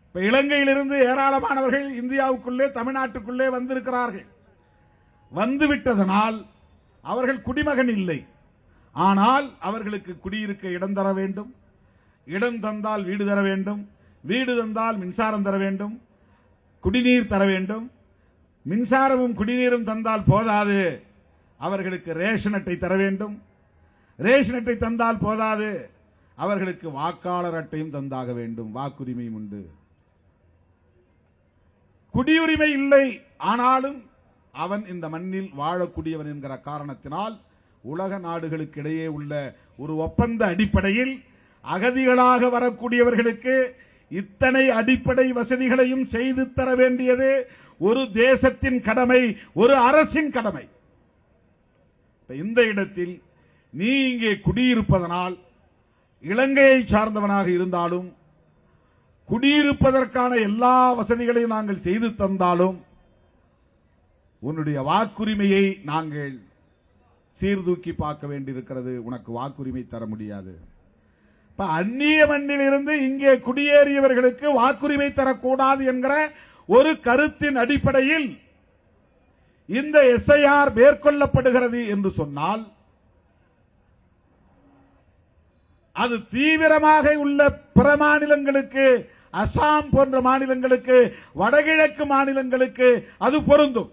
இப்ப இலங்கையிலிருந்து ஏராளமானவர்கள் இந்தியாவுக்குள்ளே, தமிழ்நாட்டுக்குள்ளே வந்திருக்கிறார்கள். வந்துவிட்டதனால் அவர்கள் குடிமகன் இல்லை. ஆனால் அவர்களுக்கு குடியிருக்க இடம் தர வேண்டும். இடம் தந்தால் வீடு தர வேண்டும். வீடு தந்தால் மின்சாரம் தர வேண்டும், குடிநீர் தர வேண்டும். மின்சாரமும் குடிநீரும் தந்தால் போதாது, அவர்களுக்கு ரேஷன் அட்டை தர வேண்டும். ரேஷன் அட்டை தந்தால் போதாது, அவர்களுக்கு வாக்காளர் அட்டையும் தந்தாக வேண்டும். வாக்குரிமையும் உண்டு. குடியுரிமை இல்லை, ஆனாலும் அவன் இந்த மண்ணில் வாழக்கூடியவன் என்கிற காரணத்தினால் உலக நாடுகளுக்கு இடையே உள்ள ஒரு ஒப்பந்த அடிப்படையில் அகதிகளாக வரக்கூடியவர்களுக்கு இத்தனை அடிப்படை வசதிகளையும் செய்து தர வேண்டியது ஒரு தேசத்தின் கடமை, ஒரு அரசின் கடமை. இந்த இடத்தில் நீ இங்கே குடியிருப்பதனால், இலங்கையை சார்ந்தவனாக இருந்தாலும் குடியிருப்பதற்கான எல்லா வசதிகளையும் நாங்கள் செய்து தந்தாலும் உன்னுடைய வாக்குரிமையை நாங்கள் சீர்தூக்கி பார்க்க வேண்டியிருக்கிறது. உனக்கு வாக்குரிமை தர முடியாது. அந்நிய மண்ணில் இருந்து இங்கே குடியேறியவர்களுக்கு வாக்குரிமை தரக்கூடாது என்கிற ஒரு கருத்தின் அடிப்படையில் இந்த எஸ்ஐஆர் மேற்கொள்ளப்படுகிறது என்று சொன்னால், அது தீவிரமாக உள்ள பிற மாநிலங்களுக்கு, அசாம் போன்ற மாநிலங்களுக்கு, வடகிழக்கு மாநிலங்களுக்கு அது பொருந்தும்.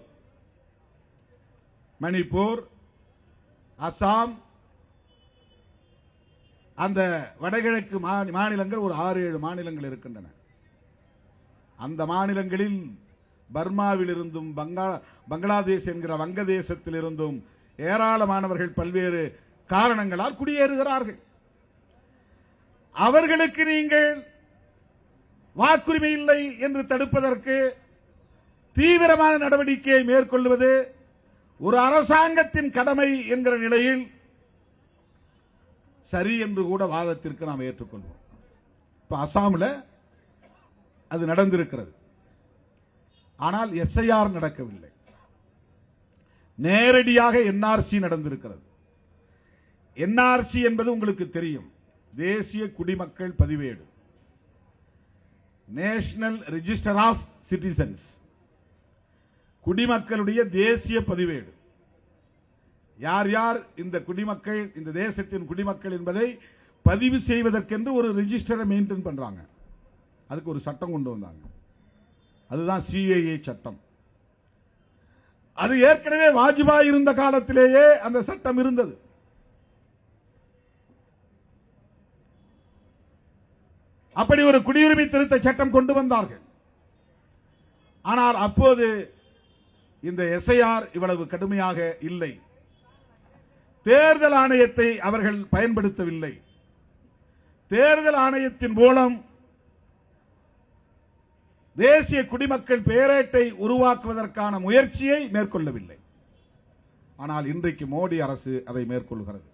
மணிப்பூர், அசாம், அந்த வடகிழக்கு மாநிலங்கள் ஒரு 6-7 மாநிலங்கள் இருக்கின்றன. அந்த மாநிலங்களில் பர்மாவில் இருந்தும் பங்களாதேஷ் என்கிற வங்கதேசத்தில் இருந்தும் ஏராளமானவர்கள் பல்வேறு காரணங்களால் குடியேறுகிறார்கள். அவர்களுக்கு நீங்கள் வாக்குரிமை இல்லை என்று தடுப்பதற்கு தீவிரமான நடவடிக்கையை மேற்கொள்வது ஒரு அரசாங்கத்தின் கடமை என்கிற நிலையில் சரி என்று கூட வாதத்திற்கு நாம் ஏற்றுக்கொள்வோம். இப்ப அசாமில் அது நடந்திருக்கிறது. ஆனால் எஸ்ஐஆர் நடக்கவில்லை. நேரடியாக என்ஆர்சி நடந்திருக்கிறது. என்ஆர்சி என்பது உங்களுக்கு தெரியும், தேசிய குடிமக்கள் பதிவேடு, நேஷனல் ரெஜிஸ்டர் ஆஃப் சிட்டிசன்ஸ், குடிமக்களுடைய தேசிய பதிவேடு. யார் யார் இந்த குடிமக்கள், இந்த தேசத்தின் குடிமக்கள் என்பதை பதிவு செய்வதற்கென்று ஒரு ரெஜிஸ்டரை மெயின்டைன் பண்றாங்க. அதுக்கு ஒரு சட்டம் கொண்டு வந்தாங்க. அதுதான் சிஏஏ சட்டம். அது ஏற்கனவே வாஜ்பாய் இருந்த காலத்திலேயே அந்த சட்டம் இருந்தது. அப்படி ஒரு குடியுரிமை திருத்த சட்டம் கொண்டு வந்தார்கள். ஆனால் அப்போது இந்த எஸ்ஐஆர் இவ்வளவு கடுமையாக இல்லை. தேர்தல் ஆணையத்தை அவர்கள் பயன்படுத்தவில்லை. தேர்தல் ஆணையத்தின் மூலம் தேசிய குடிமக்கள் பெயரேட்டை உருவாக்குவதற்கான முயற்சியை மேற்கொள்ளவில்லை. ஆனால் இன்றைக்கு மோடி அரசு அதை மேற்கொள்கிறது.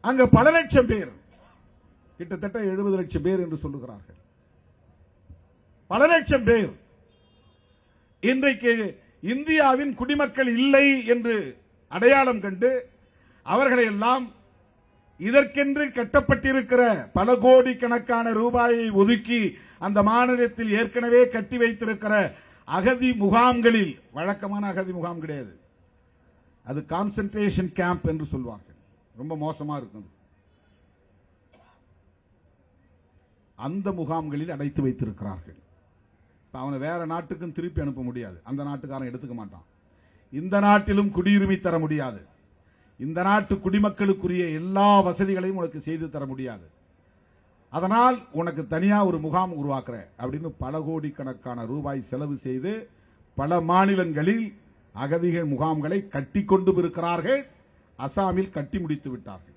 அங்க பல லட்சம் பேர், கிட்டத்தட்ட 70 லட்சம் பேர் என்று சொல்லுகிறார்கள். பல லட்சம் பேர் இன்றைக்கு இந்தியாவின் குடிமக்கள் இல்லை என்று அடையாளம் கண்டு அவர்களை எல்லாம் இதற்கென்று கட்டப்பட்டிருக்கிற பல கோடிக்கணக்கான ரூபாயை ஒதுக்கி அந்த மாநிலத்தில் ஏற்கனவே கட்டி வைத்திருக்கிற அகதி முகாம்களில், வழக்கமான அகதி முகாம் கிடையாது, அது கான்சென்ட்ரேஷன் கேம்ப் என்று சொல்வார்கள், ரொம்ப மோசமா இருக்கும், அந்த முகாம்களில் அடைத்து வைத்திருக்கிறார்கள். அவனை வேற நாட்டுக்கும் திருப்பி அனுப்ப முடியாது, அந்த நாட்டுக்காரன் எடுத்துக்க மாட்டான். இந்த நாட்டிலும் குடியுரிமை தர முடியாது, இந்த நாட்டு குடிமக்களுக்குரிய எல்லா வசதிகளையும் உனக்கு செய்து தர முடியாது. அதனால் உனக்கு தனியா ஒரு முகாம் உருவாக்குற அப்படின்னு பல கோடிக்கணக்கான ரூபாய் செலவு செய்து பல மாநிலங்களில் அகதிகள் முகாம்களை கட்டி கொண்டு இருக்கிறார்கள். அசாமில் கட்டி முடித்து விட்டார்கள்.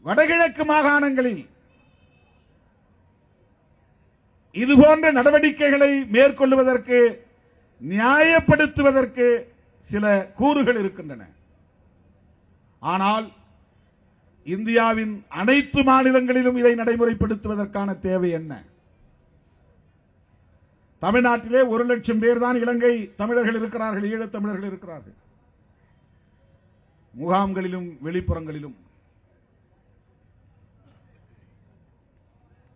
வடகிழக்கு மாகாணங்களில் இதுபோன்ற நடவடிக்கைகளை மேற்கொள்வதற்கு, நியாயப்படுத்துவதற்கு சில கூறுகள் இருக்கின்றன. ஆனால் இந்தியாவின் அனைத்து மாநிலங்களிலும் இதை நடைமுறைப்படுத்துவதற்கான தேவை என்ன? தமிழ்நாட்டிலே 1 லட்சம் பேர் தான் இலங்கை தமிழர்கள் இருக்கிறார்கள், ஈழத் தமிழர்கள் இருக்கிறார்கள், முகாம்களிலும் வெளிப்புறங்களிலும்.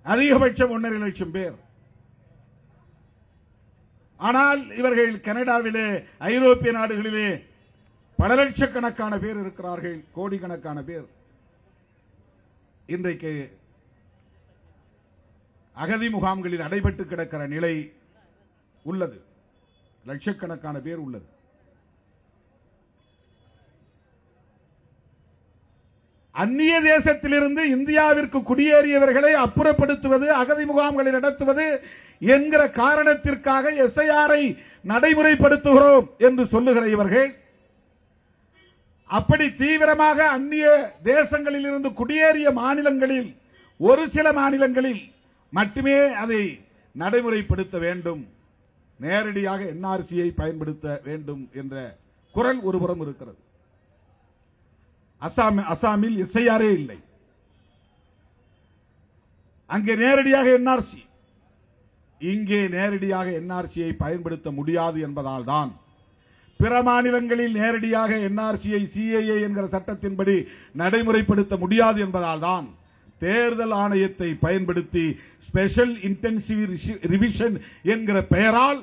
அதிகபட்சம் 1.5 லட்சம் பேர். ஆனால் இவர்கள் கனடாவிலே, ஐரோப்பிய நாடுகளிலே பல லட்சக்கணக்கான பேர் இருக்கிறார்கள், கோடிக்கணக்கான பேர். இன்றைக்கு அகதி முகாம்களில் அடைபட்டு கிடக்கிற நிலை உள்ளது, லட்சக்கணக்கான பேர் உள்ளது. அந்நிய தேசத்திலிருந்து இந்தியாவிற்கு குடியேறியவர்களை அப்புறப்படுத்துவது, அகதி முகாம்களை நடத்துவது என்கிற காரணத்திற்காக எஸ்ஐஆரை நடைமுறைப்படுத்துகிறோம் என்று சொல்லுகிற இவர்கள் அப்படி தீவிரமாக அந்நிய தேசங்களில் இருந்து குடியேறிய மாநிலங்களில், ஒரு சில மாநிலங்களில் மட்டுமே அதை நடைமுறைப்படுத்த வேண்டும், நேரடியாக என்ஆர்சியை பயன்படுத்த வேண்டும் என்ற குரல் ஒருபுறம் இருக்கிறது. அசாமில் எஸ்ஐஆரே இல்லை, அங்கே நேரடியாக என்ஆர்சி, இங்கே நேரடியாக என்ஆர்சியை பயன்படுத்த முடியாது என்பதால் தான் பிற மாநிலங்களில் நேரடியாக என்ஆர்சியை சிஏஏ என்கிற சட்டத்தின்படி நடைமுறைப்படுத்த முடியாது என்பதால் தான் தேர்தல் ஆணையத்தை பயன்படுத்தி ஸ்பெஷல் இன்டென்சிவ் ரிவிஷன் என்கிற பெயரால்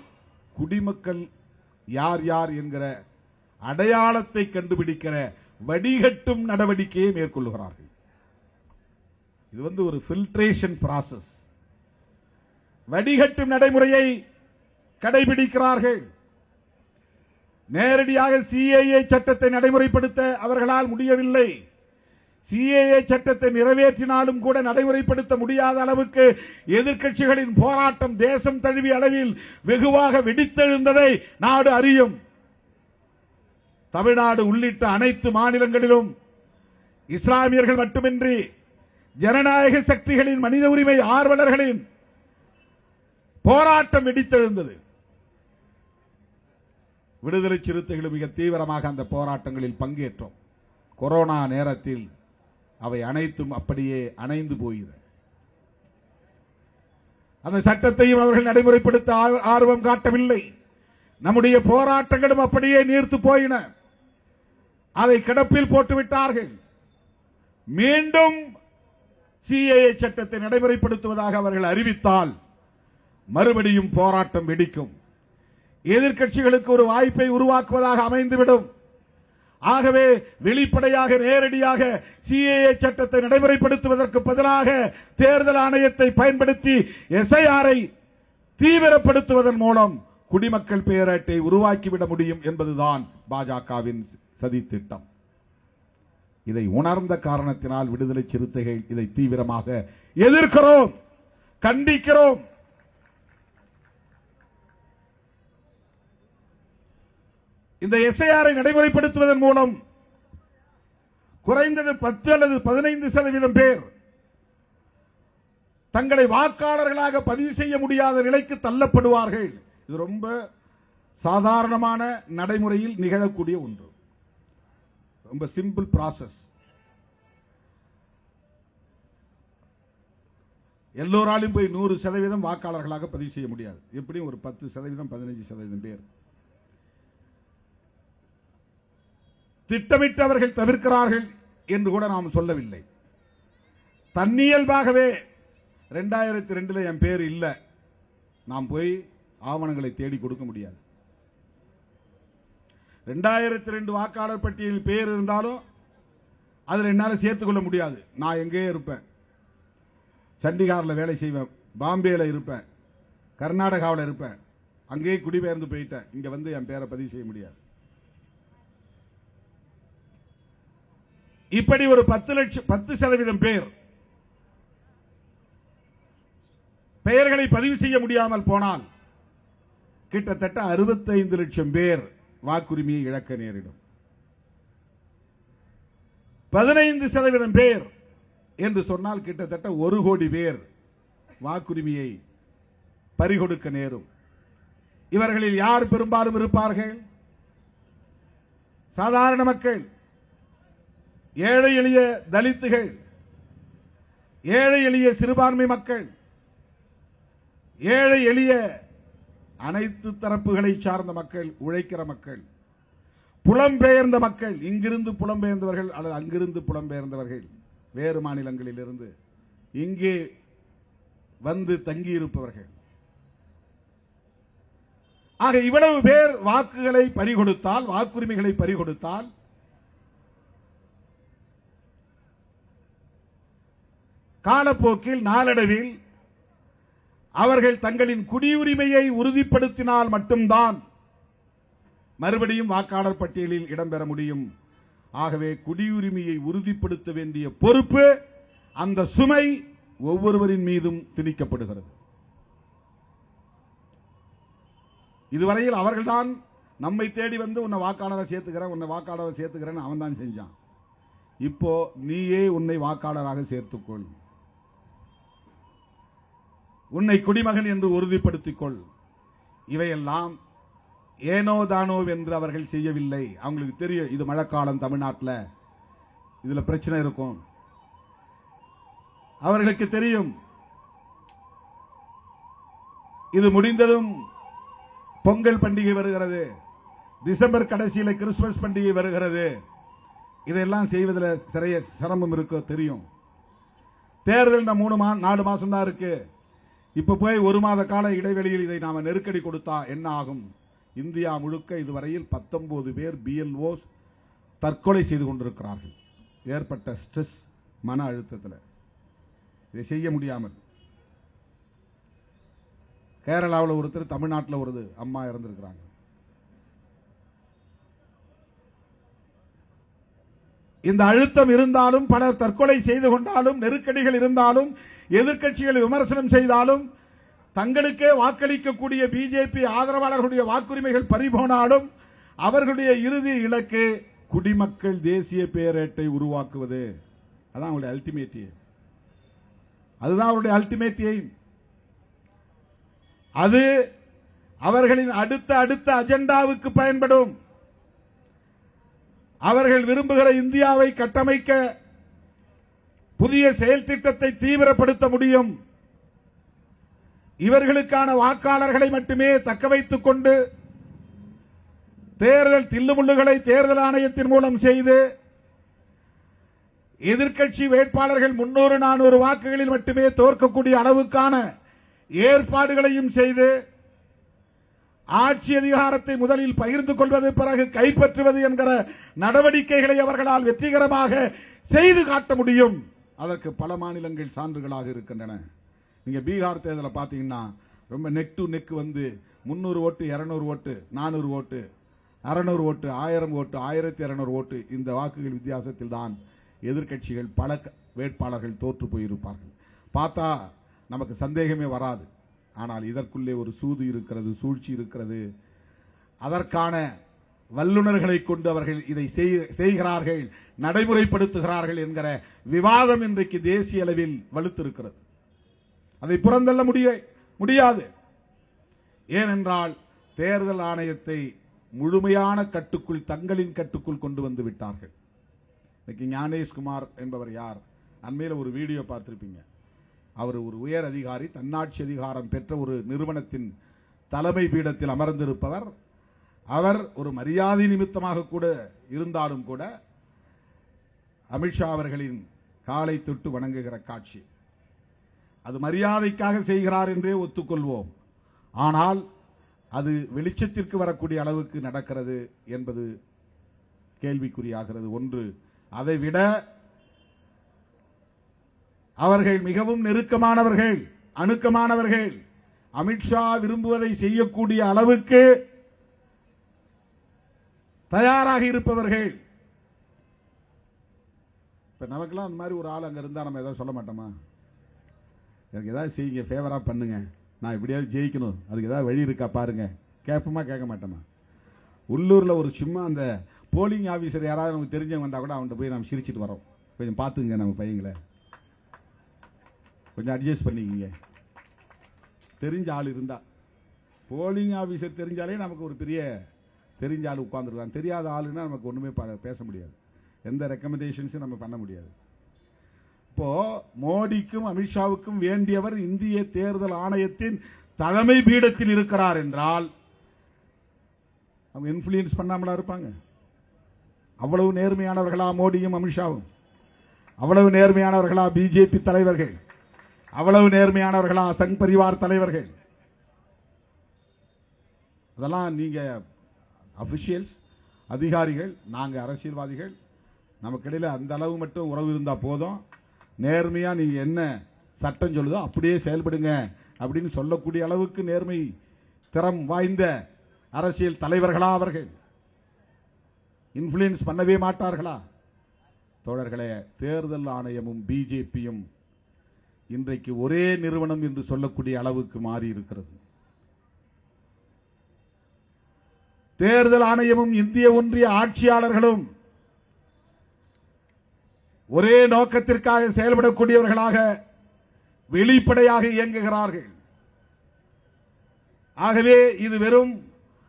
குடிமக்கள் யார் யார் என்கிற அடையாளத்தை கண்டுபிடிக்கிற வடிகட்டும் நடவடிக்கையை மேற்கொள்கிறார்கள். இது ஒரு ஃபில்ட்ரேஷன் பிராசஸ், வடிகட்டும் நடைமுறையை கடைபிடிக்கிறார்கள். நேரடியாக சிஏஏ சட்டத்தை நடைமுறைப்படுத்த அவர்களால் முடியவில்லை. சிஏஏ சட்டத்தை நிறைவேற்றினாலும் கூட நடைமுறைப்படுத்த முடியாத அளவுக்கு எதிர்க்கட்சிகளின் போராட்டம் தேசம் தழுவிய அளவில் வெகுவாக வெடித்தெழுந்ததை நாடு அறியும். தமிழ்நாடு உள்ளிட்ட அனைத்து மாநிலங்களிலும் இஸ்லாமியர்கள் மட்டுமின்றி ஜனநாயக சக்திகளின், மனித உரிமை ஆர்வலர்களின் போராட்டம் வெடித்தெழுந்தது. விடுதலை சிறுத்தைகள் மிக தீவிரமாக அந்த போராட்டங்களில் பங்கேற்றோம். கொரோனா நேரத்தில் அவை அனைத்தும் அப்படியே அணைந்து போயின. அந்த சட்டத்தையும் அவர்கள் நடைமுறைப்படுத்த ஆர்வம் காட்டவில்லை. நம்முடைய போராட்டங்களும் அப்படியே நீர்த்து போயின. அதை கிடப்பில் போட்டுவிட்டார்கள். மீண்டும் சிஏஏ சட்டத்தை நடைமுறைப்படுத்துவதாக அவர்கள் அறிவித்தால் மறுபடியும் போராட்டம் வெடிக்கும். எதிர்க்கட்சிகளுக்கு ஒரு வாய்ப்பை உருவாக்குவதாக அமைந்துவிடும். ஆகவே வெளிப்படையாக நேரடியாக சிஏஏ சட்டத்தை நடைமுறைப்படுத்துவதற்கு பதிலாக தேர்தல் ஆணையத்தை பயன்படுத்தி எஸ்ஐஆரை தீவிரப்படுத்துவதன் மூலம் குடிமக்கள் பேரட்டை உருவாக்கிவிட முடியும் என்பதுதான் பாஜகவின் சதித்திட்டம். இதை உணர்ந்த காரணத்தினால் விடுதலை சிறுத்தைகள் இதை தீவிரமாக எதிர்க்கிறோம், கண்டிக்கிறோம். இந்த எஸ்ஐஆரை நடைமுறைப்படுத்துவதன் மூலம் குறைந்தது 10 அல்லது 15% பேர் தங்களை வாக்காளர்களாக பதிவு செய்ய முடியாத நிலைக்கு தள்ளப்படுவார்கள். இது ரொம்ப சாதாரணமான நடைமுறையில் நிகழக்கூடிய ஒன்று, ரொம்ப சிம்பிள் ப்ராசஸ். எல்லோராலும் போய் 100% வாக்காளர்களாக பதிவு செய்ய முடியாது. எப்படியும் ஒரு 10% 15% பேர். திட்டமிட்டு அவர்கள் தவிர்க்கிறார்கள் என்று கூட நாம் சொல்லவில்லை. தன்னியல்பாகவே 2002 என் பேர் இல்லை, நாம் போய் ஆவணங்களை தேடி கொடுக்க முடியாது. 2002 வாக்காளர் பட்டியலில் பேர் இருந்தாலும் அதில் என்னால் சேர்த்துக் கொள்ள முடியாது. நான் எங்கேயே இருப்பேன், சண்டிகாரில் வேலை செய்வேன், பாம்பேல இருப்பேன், கர்நாடகாவில் இருப்பேன், அங்கேயே குடிபெயர்ந்து போயிட்டேன், இங்க வந்து என் பேரை பதிவு செய்ய முடியாது. இப்படி ஒரு 10% பேர் பெயர்களை பதிவு செய்ய முடியாமல் போனால் கிட்டத்தட்ட 65 லட்சம் பேர் வாக்குரிமையை இழக்க நேரிடும். 15% பேர் என்று சொன்னால் கிட்டத்தட்ட 1 கோடி பேர் வாக்குரிமையை பறிகொடுக்க நேரும். இவர்களில் யார் பெரும்பாலும் இருப்பார்கள்? சாதாரண மக்கள், ஏழை எளிய தலித்துகள், ஏழை எளிய சிறுபான்மை மக்கள், ஏழை எளிய அனைத்து தரப்புகளை சார்ந்த மக்கள், உழைக்கிற மக்கள், புலம்பெயர்ந்த மக்கள், இங்கிருந்து புலம்பெயர்ந்தவர்கள் அல்லது அங்கிருந்து புலம்பெயர்ந்தவர்கள், வேறு மாநிலங்களில் இருந்து இங்கே வந்து தங்கியிருப்பவர்கள். ஆக இவ்வளவு பேர் வாக்குகளை பறிகொடுத்தால், வாக்குரிமைகளை பறிகொடுத்தால் காலப்போக்கில் நாளடைவில் அவர்கள் தங்களின் குடியுரிமையை உறுதிப்படுத்தினால் மட்டும்தான் மறுபடியும் வாக்காளர் பட்டியலில் இடம்பெற முடியும். ஆகவே குடியுரிமையை உறுதிப்படுத்த வேண்டிய பொறுப்பு, அந்த சுமை ஒவ்வொருவரின் மீதும் திணிக்கப்படுகிறது. இதுவரையில் அவர்கள்தான் நம்மை தேடி வந்து உன்னை வாக்காளரை சேர்த்துக்கிறேன் அவன் தான் செஞ்சான். இப்போ நீயே உன்னை வாக்காளராக சேர்த்துக்கொள், உன்னை குடிமகன் என்று உறுதிப்படுத்திக் கொள். இவையெல்லாம் ஏனோ தானோ என்று அவர்கள் செய்யவில்லை. அவங்களுக்கு தெரியும் இது மழைக்காலம், தமிழ்நாட்டில் இதுல பிரச்சனை இருக்கும். அவர்களுக்கு தெரியும் இது முடிந்ததும் பொங்கல் பண்டிகை வருகிறது, டிசம்பர் கடைசியில் கிறிஸ்துமஸ் பண்டிகை வருகிறது, இதெல்லாம் செய்வதில் சிரமம் இருக்க தெரியும். தேர்தல் 4 மாசம் தான் இருக்கு. இப்ப போய் 1 மாத கால இடைவெளியில் இதை நாம நெருக்கடி கொடுத்தா என்ன ஆகும்? இந்தியா முழுக்க இதுவரையில் 19 பேர் BLOs தற்கொலை செய்து கொண்டிருக்கிறார்கள். ஏற்பட்ட ஸ்ட்ரெஸ், மன அழுத்தத்தில் இதை செய்ய முடியாமல். கேரளாவில் ஒருத்தர், தமிழ்நாட்டில் ஒரு அம்மா இறந்திருக்கிறாங்க. இந்த அழுத்தம் இருந்தாலும், பலர் தற்கொலை செய்து கொண்டாலும், நெருக்கடிகள் இருந்தாலும், எதிர்க்கட்சிகள் விமர்சனம் செய்தாலும், தங்களுக்கே வாக்களிக்கக்கூடிய பிஜேபி ஆதரவாளர்களுடைய வாக்குரிமைகள் பறிபோனாலும் அவர்களுடைய இறுதி இலக்கு குடிமக்கள் தேசிய பேரேட்டை உருவாக்குவது. அதான் அவருடைய அல்டிமேட் எய்ம். அதுதான் அவருடைய அல்டிமேட் எய்ம். அது அவர்களின் அடுத்த அஜெண்டாவுக்கு பயன்படும். அவர்கள் விரும்புகிற இந்தியாவை கட்டமைக்க புதிய செயல் திட்டத்தை தீவிரப்படுத்த முடியும். இவர்களுக்கான வாக்காளர்களை மட்டுமே தக்க வைத்துக் கொண்டு தேர்தல் தில்லுமுள்ளுகளை தேர்தல் ஆணையத்தின் மூலம் செய்து எதிர்க்கட்சி வேட்பாளர்கள் 300-400 வாக்குகளில் மட்டுமே தோற்கக்கூடிய அளவுக்கான ஏற்பாடுகளையும் செய்து ஆட்சி அதிகாரத்தை முதலில் பகிர்ந்து கொள்வது, பிறகு கைப்பற்றுவது என்கிற நடவடிக்கைகளை அவர்களால் வெற்றிகரமாக செய்து காட்ட முடியும். அதற்கு பல மாநிலங்கள் சான்றுகளாக இருக்கின்றன. நீங்க பீகார் தேர்தலை பார்த்தீங்கன்னா ரொம்ப நெக் டு நெக் வந்து 300 ஓட்டு, 200 ஓட்டு, 400 ஓட்டு, 600 ஓட்டு, 1000 ஓட்டு, 1200 ஓட்டு, இந்த வாக்குகள் வித்தியாசத்தில் தான் எதிர்க்கட்சிகள் பல வேட்பாளர்கள் தோற்று போயிருப்பார்கள். பார்த்தா நமக்கு சந்தேகமே வராது. ஆனால் இதற்குள்ளே ஒரு சூது இருக்கிறது, சூழ்ச்சி இருக்கிறது. அதற்கான வல்லுநர்களை கொண்டு அவர்கள் இதை செய்கிறார்கள், நடைமுறைப்படுத்துகிறார்கள் என்கிற விவாதம் இன்றைக்கு தேசிய அளவில் வலுத்திருக்கிறது. அதை புறந்தள்ள முடியாது. ஏனென்றால் தேர்தல் ஆணையத்தை முழுமையான கட்டுக்குள், தங்களின் கட்டுக்குள் கொண்டு வந்து விட்டார்கள். இன்னைக்கு ஞானேஷ்குமார் என்பவர் யார்? அண்மையில் ஒரு வீடியோ பார்த்திருப்பீங்க. அவர் ஒரு உயர் அதிகாரி, தன்னாட்சி அதிகாரம் பெற்ற ஒரு நிறுவனத்தின் தலைமை பீடத்தில் அமர்ந்திருப்பவர். அவர் ஒரு மரியாதை நிமித்தமாக கூட இருந்தாலும் கூட அமித்ஷா அவர்களின் காலை தொட்டு வணங்குகிற காட்சி, அது மரியாதைக்காக செய்கிறார் என்றே ஒத்துக்கொள்வோம். ஆனால் அது வெளிச்சத்திற்கு வரக்கூடிய அளவுக்கு நடக்கிறது என்பது கேள்விக்குறியாகிறது. ஒன்று. அதைவிட அவர்கள் மிகவும் நெருக்கமானவர்கள், அணுக்கமானவர்கள். அமித்ஷா விரும்புவதை செய்யக்கூடிய அளவுக்கு தயாராக இருப்பவர்கள். இப்ப நமக்கெல்லாம் அந்த மாதிரி ஒரு ஆள் அங்க இருந்தா நம்ம ஏதாவது சொல்ல மாட்டோமா? எனக்கு ஏதாவது செய்யுங்க, ஃபேவரா பண்ணுங்க, நான் எப்படியாவது ஜெயிக்கணும், அதுக்கு ஏதாவது வழி இருக்கா பாருங்க, கேட்போமா? கேட்க மாட்டோமா? உள்ளூர்ல ஒரு சும்மா அந்த போலிங் ஆபீசர் யாராவது நமக்கு தெரிஞ்சவங்க வந்தா கூட அவன்கிட்ட போய் நம்ம சிரிச்சிட்டு வரோம், கொஞ்சம் பாத்துங்க நம்ம பையங்களை, கொஞ்சம் அட்ஜஸ்ட் பண்ணிக்கங்க. தெரிஞ்ச ஆள் இருந்தா, போலிங் ஆபீசர் தெரிஞ்சாலே நமக்கு ஒரு பெரிய தெரிஞ்ச ஆள் உட்கார்ந்துருக்காங்க. தெரியாத ஆளுன்னா நமக்கு ஒண்ணுமே பேச முடியாது, எந்த ரெக்கமெண்டேஷன்ஸும் நம்ம பண்ண முடியாது. இப்போ மோடிக்கும் அமித்ஷாவுக்கும் வேண்டியவர் இந்திய தேர்தல் ஆணையத்தின் தலைமை பீடத்தில் இருக்கிறார் என்றால் அவங்க இன்ஃபுளுயன்ஸ் பண்ணாமலா இருப்பாங்க? அவ்வளவு நேர்மையானவர்களா மோடியும் அமித்ஷாவும்? அவ்வளவு நேர்மையானவர்களா பிஜேபி தலைவர்கள்? அவ்வளவு நேர்மையானவர்களா சங் பரிவார் தலைவர்கள்? அதெல்லாம் நீங்க அபிஷியல்ஸ், அதிகாரிகள், நாங்க அரசியல்வாதிகள், நமக்கிடையில அந்த அளவு மட்டும் உறவு இருந்தா போதும். நேர்மையா நீங்க என்ன சட்டம் சொல்லுதோ அப்படியே செயல்படுங்க அப்படின்னு சொல்லக்கூடிய அளவுக்கு நேர்மை திறம் வாய்ந்த அரசியல் தலைவர்களா அவர்கள்? இன்ஃபுளுயன்ஸ் பண்ணவே மாட்டார்களா? தோழர்களே, தேர்தல் ஆணையமும் பிஜேபியும் இன்றைக்கு ஒரே நிறுவனம் என்று சொல்லக்கூடிய அளவுக்கு மாறி இருக்கிறது. தேர்தல் ஆணையமும் இந்திய ஒன்றிய ஆட்சியாளர்களும் ஒரே நோக்கத்திற்காக செயல்படக்கூடியவர்களாக வெளிப்படையாக இயங்குகிறார்கள். ஆகவே இது வெறும்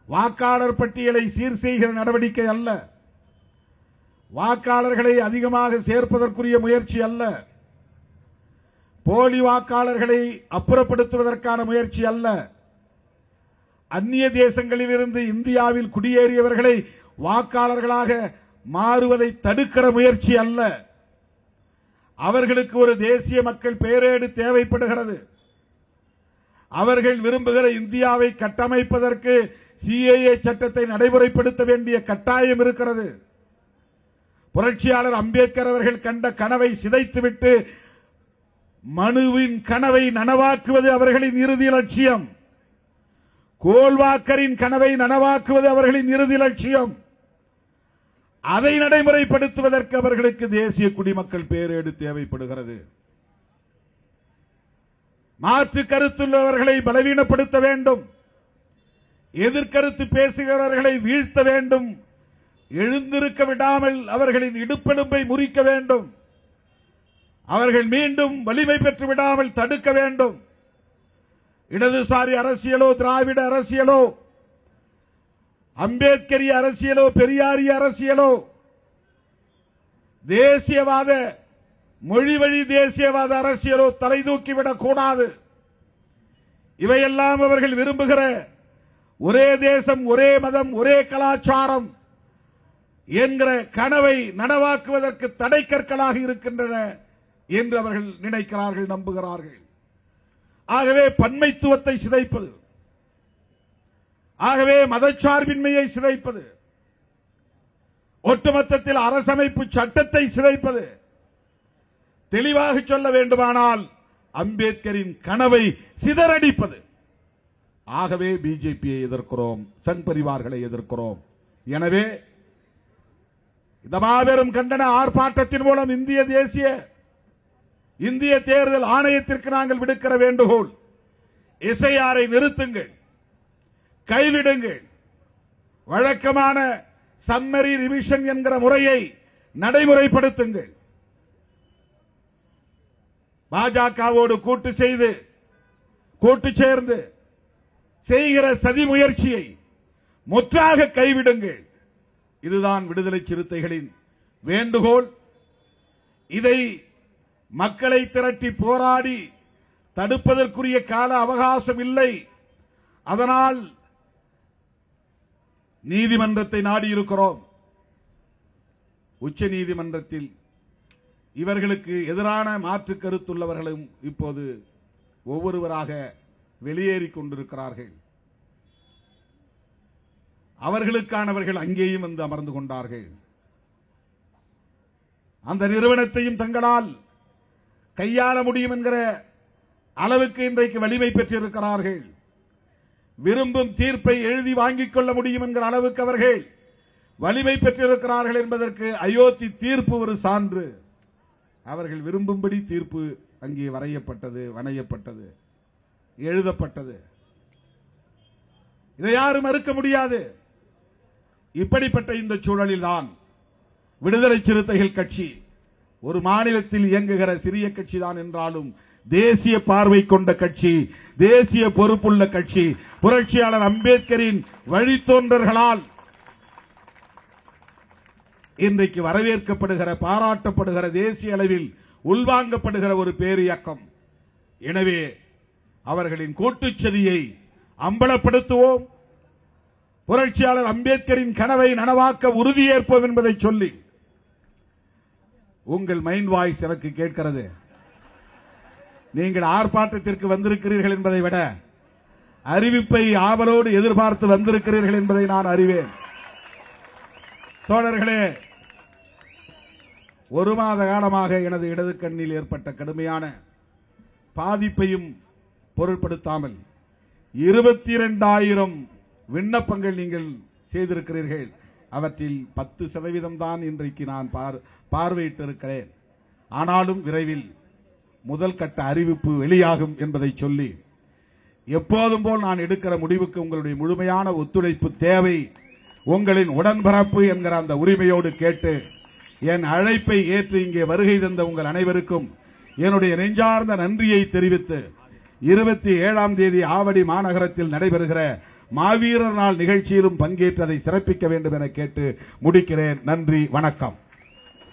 வாக்காளர் பட்டியலை சீர் செய்கிற நடவடிக்கை அல்ல, வாக்காளர்களை அதிகமாக சேர்ப்பதற்குரிய முயற்சி அல்ல, போலி வாக்காளர்களை அப்புறப்படுத்துவதற்கான முயற்சி அல்ல, அந்நிய தேசங்களில் இருந்து இந்தியாவில் குடியேறியவர்களை வாக்காளர்களாக மாறுவதை தடுக்கிற முயற்சி அல்ல. அவர்களுக்கு ஒரு தேசிய மக்கள் பேரேடு தேவைப்படுகிறது. அவர்கள் விரும்புகிற இந்தியாவை கட்டமைப்பதற்கு சிஏஏ சட்டத்தை நடைமுறைப்படுத்த வேண்டிய கட்டாயம் இருக்கிறது. புரட்சியாளர் அம்பேத்கர் அவர்கள் கண்ட கனவை சிதைத்துவிட்டு மனுவின் கனவை நனவாக்குவது அவர்களின் இறுதி லட்சியம். கோல்வாக்கரின் கனவை நனவாக்குவது அவர்களின் இறுதி லட்சியம். அதை நடைமுறைப்படுத்துவதற்கு அவர்களுக்கு தேசிய குடிமக்கள் பேரேடு தேவைப்படுகிறது. மாற்று கருத்துள்ளவர்களை பலவீனப்படுத்த வேண்டும், எதிர்கருத்து பேசுகிறவர்களை வீழ்த்த வேண்டும், எழுந்திருக்க விடாமல் அவர்களின் இடுப்பெலும்பை முறிக்க வேண்டும், அவர்கள் மீண்டும் வலிமை பெற்று விடாமல் தடுக்க வேண்டும். இடதுசாரி அரசியலோ, திராவிட அரசியலோ, அம்பேத்கரிய அரசியலோ, பெரியாரிய அரசியலோ, தேசியவாத மொழிவழி தேசியவாத அரசியலோ தலை தூக்கிவிடக் கூடாது. இவையெல்லாம் அவர்கள் விரும்புகிற ஒரே தேசம், ஒரே மதம், ஒரே கலாச்சாரம் என்கிற கனவை நனவாக்குவதற்கு தடை கற்களாக இருக்கின்றன என்று அவர்கள் நினைக்கிறார்கள், நம்புகிறார்கள். ஆகவே பன்மைத்துவத்தை சிதைப்பது, ஆகவே மதச்சார்பின்மையை சிதைப்பது, ஒட்டுமொத்தத்தில் அரசமைப்பு சட்டத்தை சிதைப்பது, தெளிவாக சொல்ல வேண்டுமானால் அம்பேத்கரின் கனவை சிதறடிப்பது. ஆகவே பிஜேபியை எதிர்க்கிறோம், சங் பரிவார்களை எதிர்க்கிறோம். எனவே இந்த மாபெரும் கண்டன ஆர்ப்பாட்டத்தின் மூலம் இந்திய தேர்தல் ஆணையத்திற்கு நாங்கள் விடுக்கிற வேண்டுகோள், எஸ்ஐஆரை நிறுத்துங்கள், கைவிடுங்கள், வழக்கமான சம்மரி ரிவிஷன் என்கிற முறையை நடைமுறைப்படுத்துங்கள். பாஜகவோடு கூட்டு சேர்ந்து செய்கிற சதி முயற்சியை முற்றாக கைவிடுங்கள். இதுதான் விடுதலை சிறுத்தைகளின் வேண்டுகோள். இதை மக்களை திரட்டி போராடி தடுப்பதற்குரிய கால அவகாசம் இல்லை. அதனால் நீதிமன்றத்தை நாடியிருக்கிறோம். உச்ச நீதிமன்றத்தில் இவர்களுக்கு எதிரான மாற்று கருத்துள்ளவர்களும் இப்போது ஒவ்வொருவராக வெளியேறிக் கொண்டிருக்கிறார்கள். அவர்களுக்கானவர்கள் அங்கேயும் வந்து அமர்ந்து கொண்டார்கள். அந்த நிறுவனத்தையும் தங்களால் கையாள முடியும் என்கிற அளவுக்கு இன்றைக்கு வலிமை பெற்றிருக்கிறார்கள். விரும்பும் தீர்ப்பை எழுதி வாங்கிக் கொள்ள முடியும் என்கிற அளவுக்கு அவர்கள் வலிமை பெற்றிருக்கிறார்கள் என்பதற்கு அயோத்தி தீர்ப்பு ஒரு சான்று. அவர்கள் விரும்பும்படி தீர்ப்பு அங்கே வரையப்பட்டது, வணையப்பட்டது, எழுதப்பட்டது. இதை யாரும் மறுக்க முடியாது. இப்படிப்பட்ட இந்த சூழலில்தான் விடுதலை சிறுத்தைகள் கட்சி ஒரு மாநிலத்தில் இயங்குகிற சிறிய கட்சிதான் என்றாலும் தேசிய பார்வை கொண்ட கட்சி, தேசிய பொறுப்புள்ள கட்சி, புரட்சியாளர் அம்பேத்கரின் வழித்தோன்றர்களால் இன்றைக்கு வரவேற்கப்படுகிற, பாராட்டப்படுகிற, தேசிய அளவில் உள்வாங்கப்படுகிற ஒரு பேரியக்கம். எனவே அவர்களின் கூட்டுச்சதியை அம்பலப்படுத்துவோம், புரட்சியாளர் அம்பேத்கரின் கனவை நனவாக்க உறுதியேற்போம் என்பதை சொல்லி உங்கள் மைண்ட் வாய்ஸ் எனக்கு கேட்கிறது. நீங்கள் ஆர்ப்பாட்டத்திற்கு வந்திருக்கிறீர்கள் என்பதை விட அறிவிப்பை ஆவலோடு எதிர்பார்த்து வந்திருக்கிறீர்கள் என்பதை நான் அறிவேன். தோழர்களே, ஒரு மாத காலமாக எனது இடது கண்ணில் ஏற்பட்ட கடுமையான பாதிப்பையும் பொருட்படுத்தாமல் 22,000 விண்ணப்பங்கள் நீங்கள் செய்திருக்கிறீர்கள். அவற்றில் 10% தான் இன்றைக்கு நான் பார்வையிட்டிருக்கிறேன். ஆனாலும் விரைவில் முதல் கட்ட அறிவிப்பு வெளியாகும் என்பதை சொல்லி, எப்போதும் போல் நான் எடுக்கிற முடிவுக்கு உங்களுடைய முழுமையான ஒத்துழைப்பு தேவை, உங்களின் உடன்பிறப்பு என்கிற அந்த உரிமையோடு கேட்டு என் அழைப்பை ஏற்று இங்கே வருகை தந்த உங்கள் அனைவருக்கும் என்னுடைய நெஞ்சார்ந்த நன்றியை தெரிவித்து 27ஆம் தேதி ஆவடி மாநகரத்தில் நடைபெறுகிற மாவீரர் நாள் நிகழ்ச்சியிலும் பங்கேற்றதை சிறப்பிக்க வேண்டும் என கேட்டு முடிக்கிறேன். நன்றி, வணக்கம்.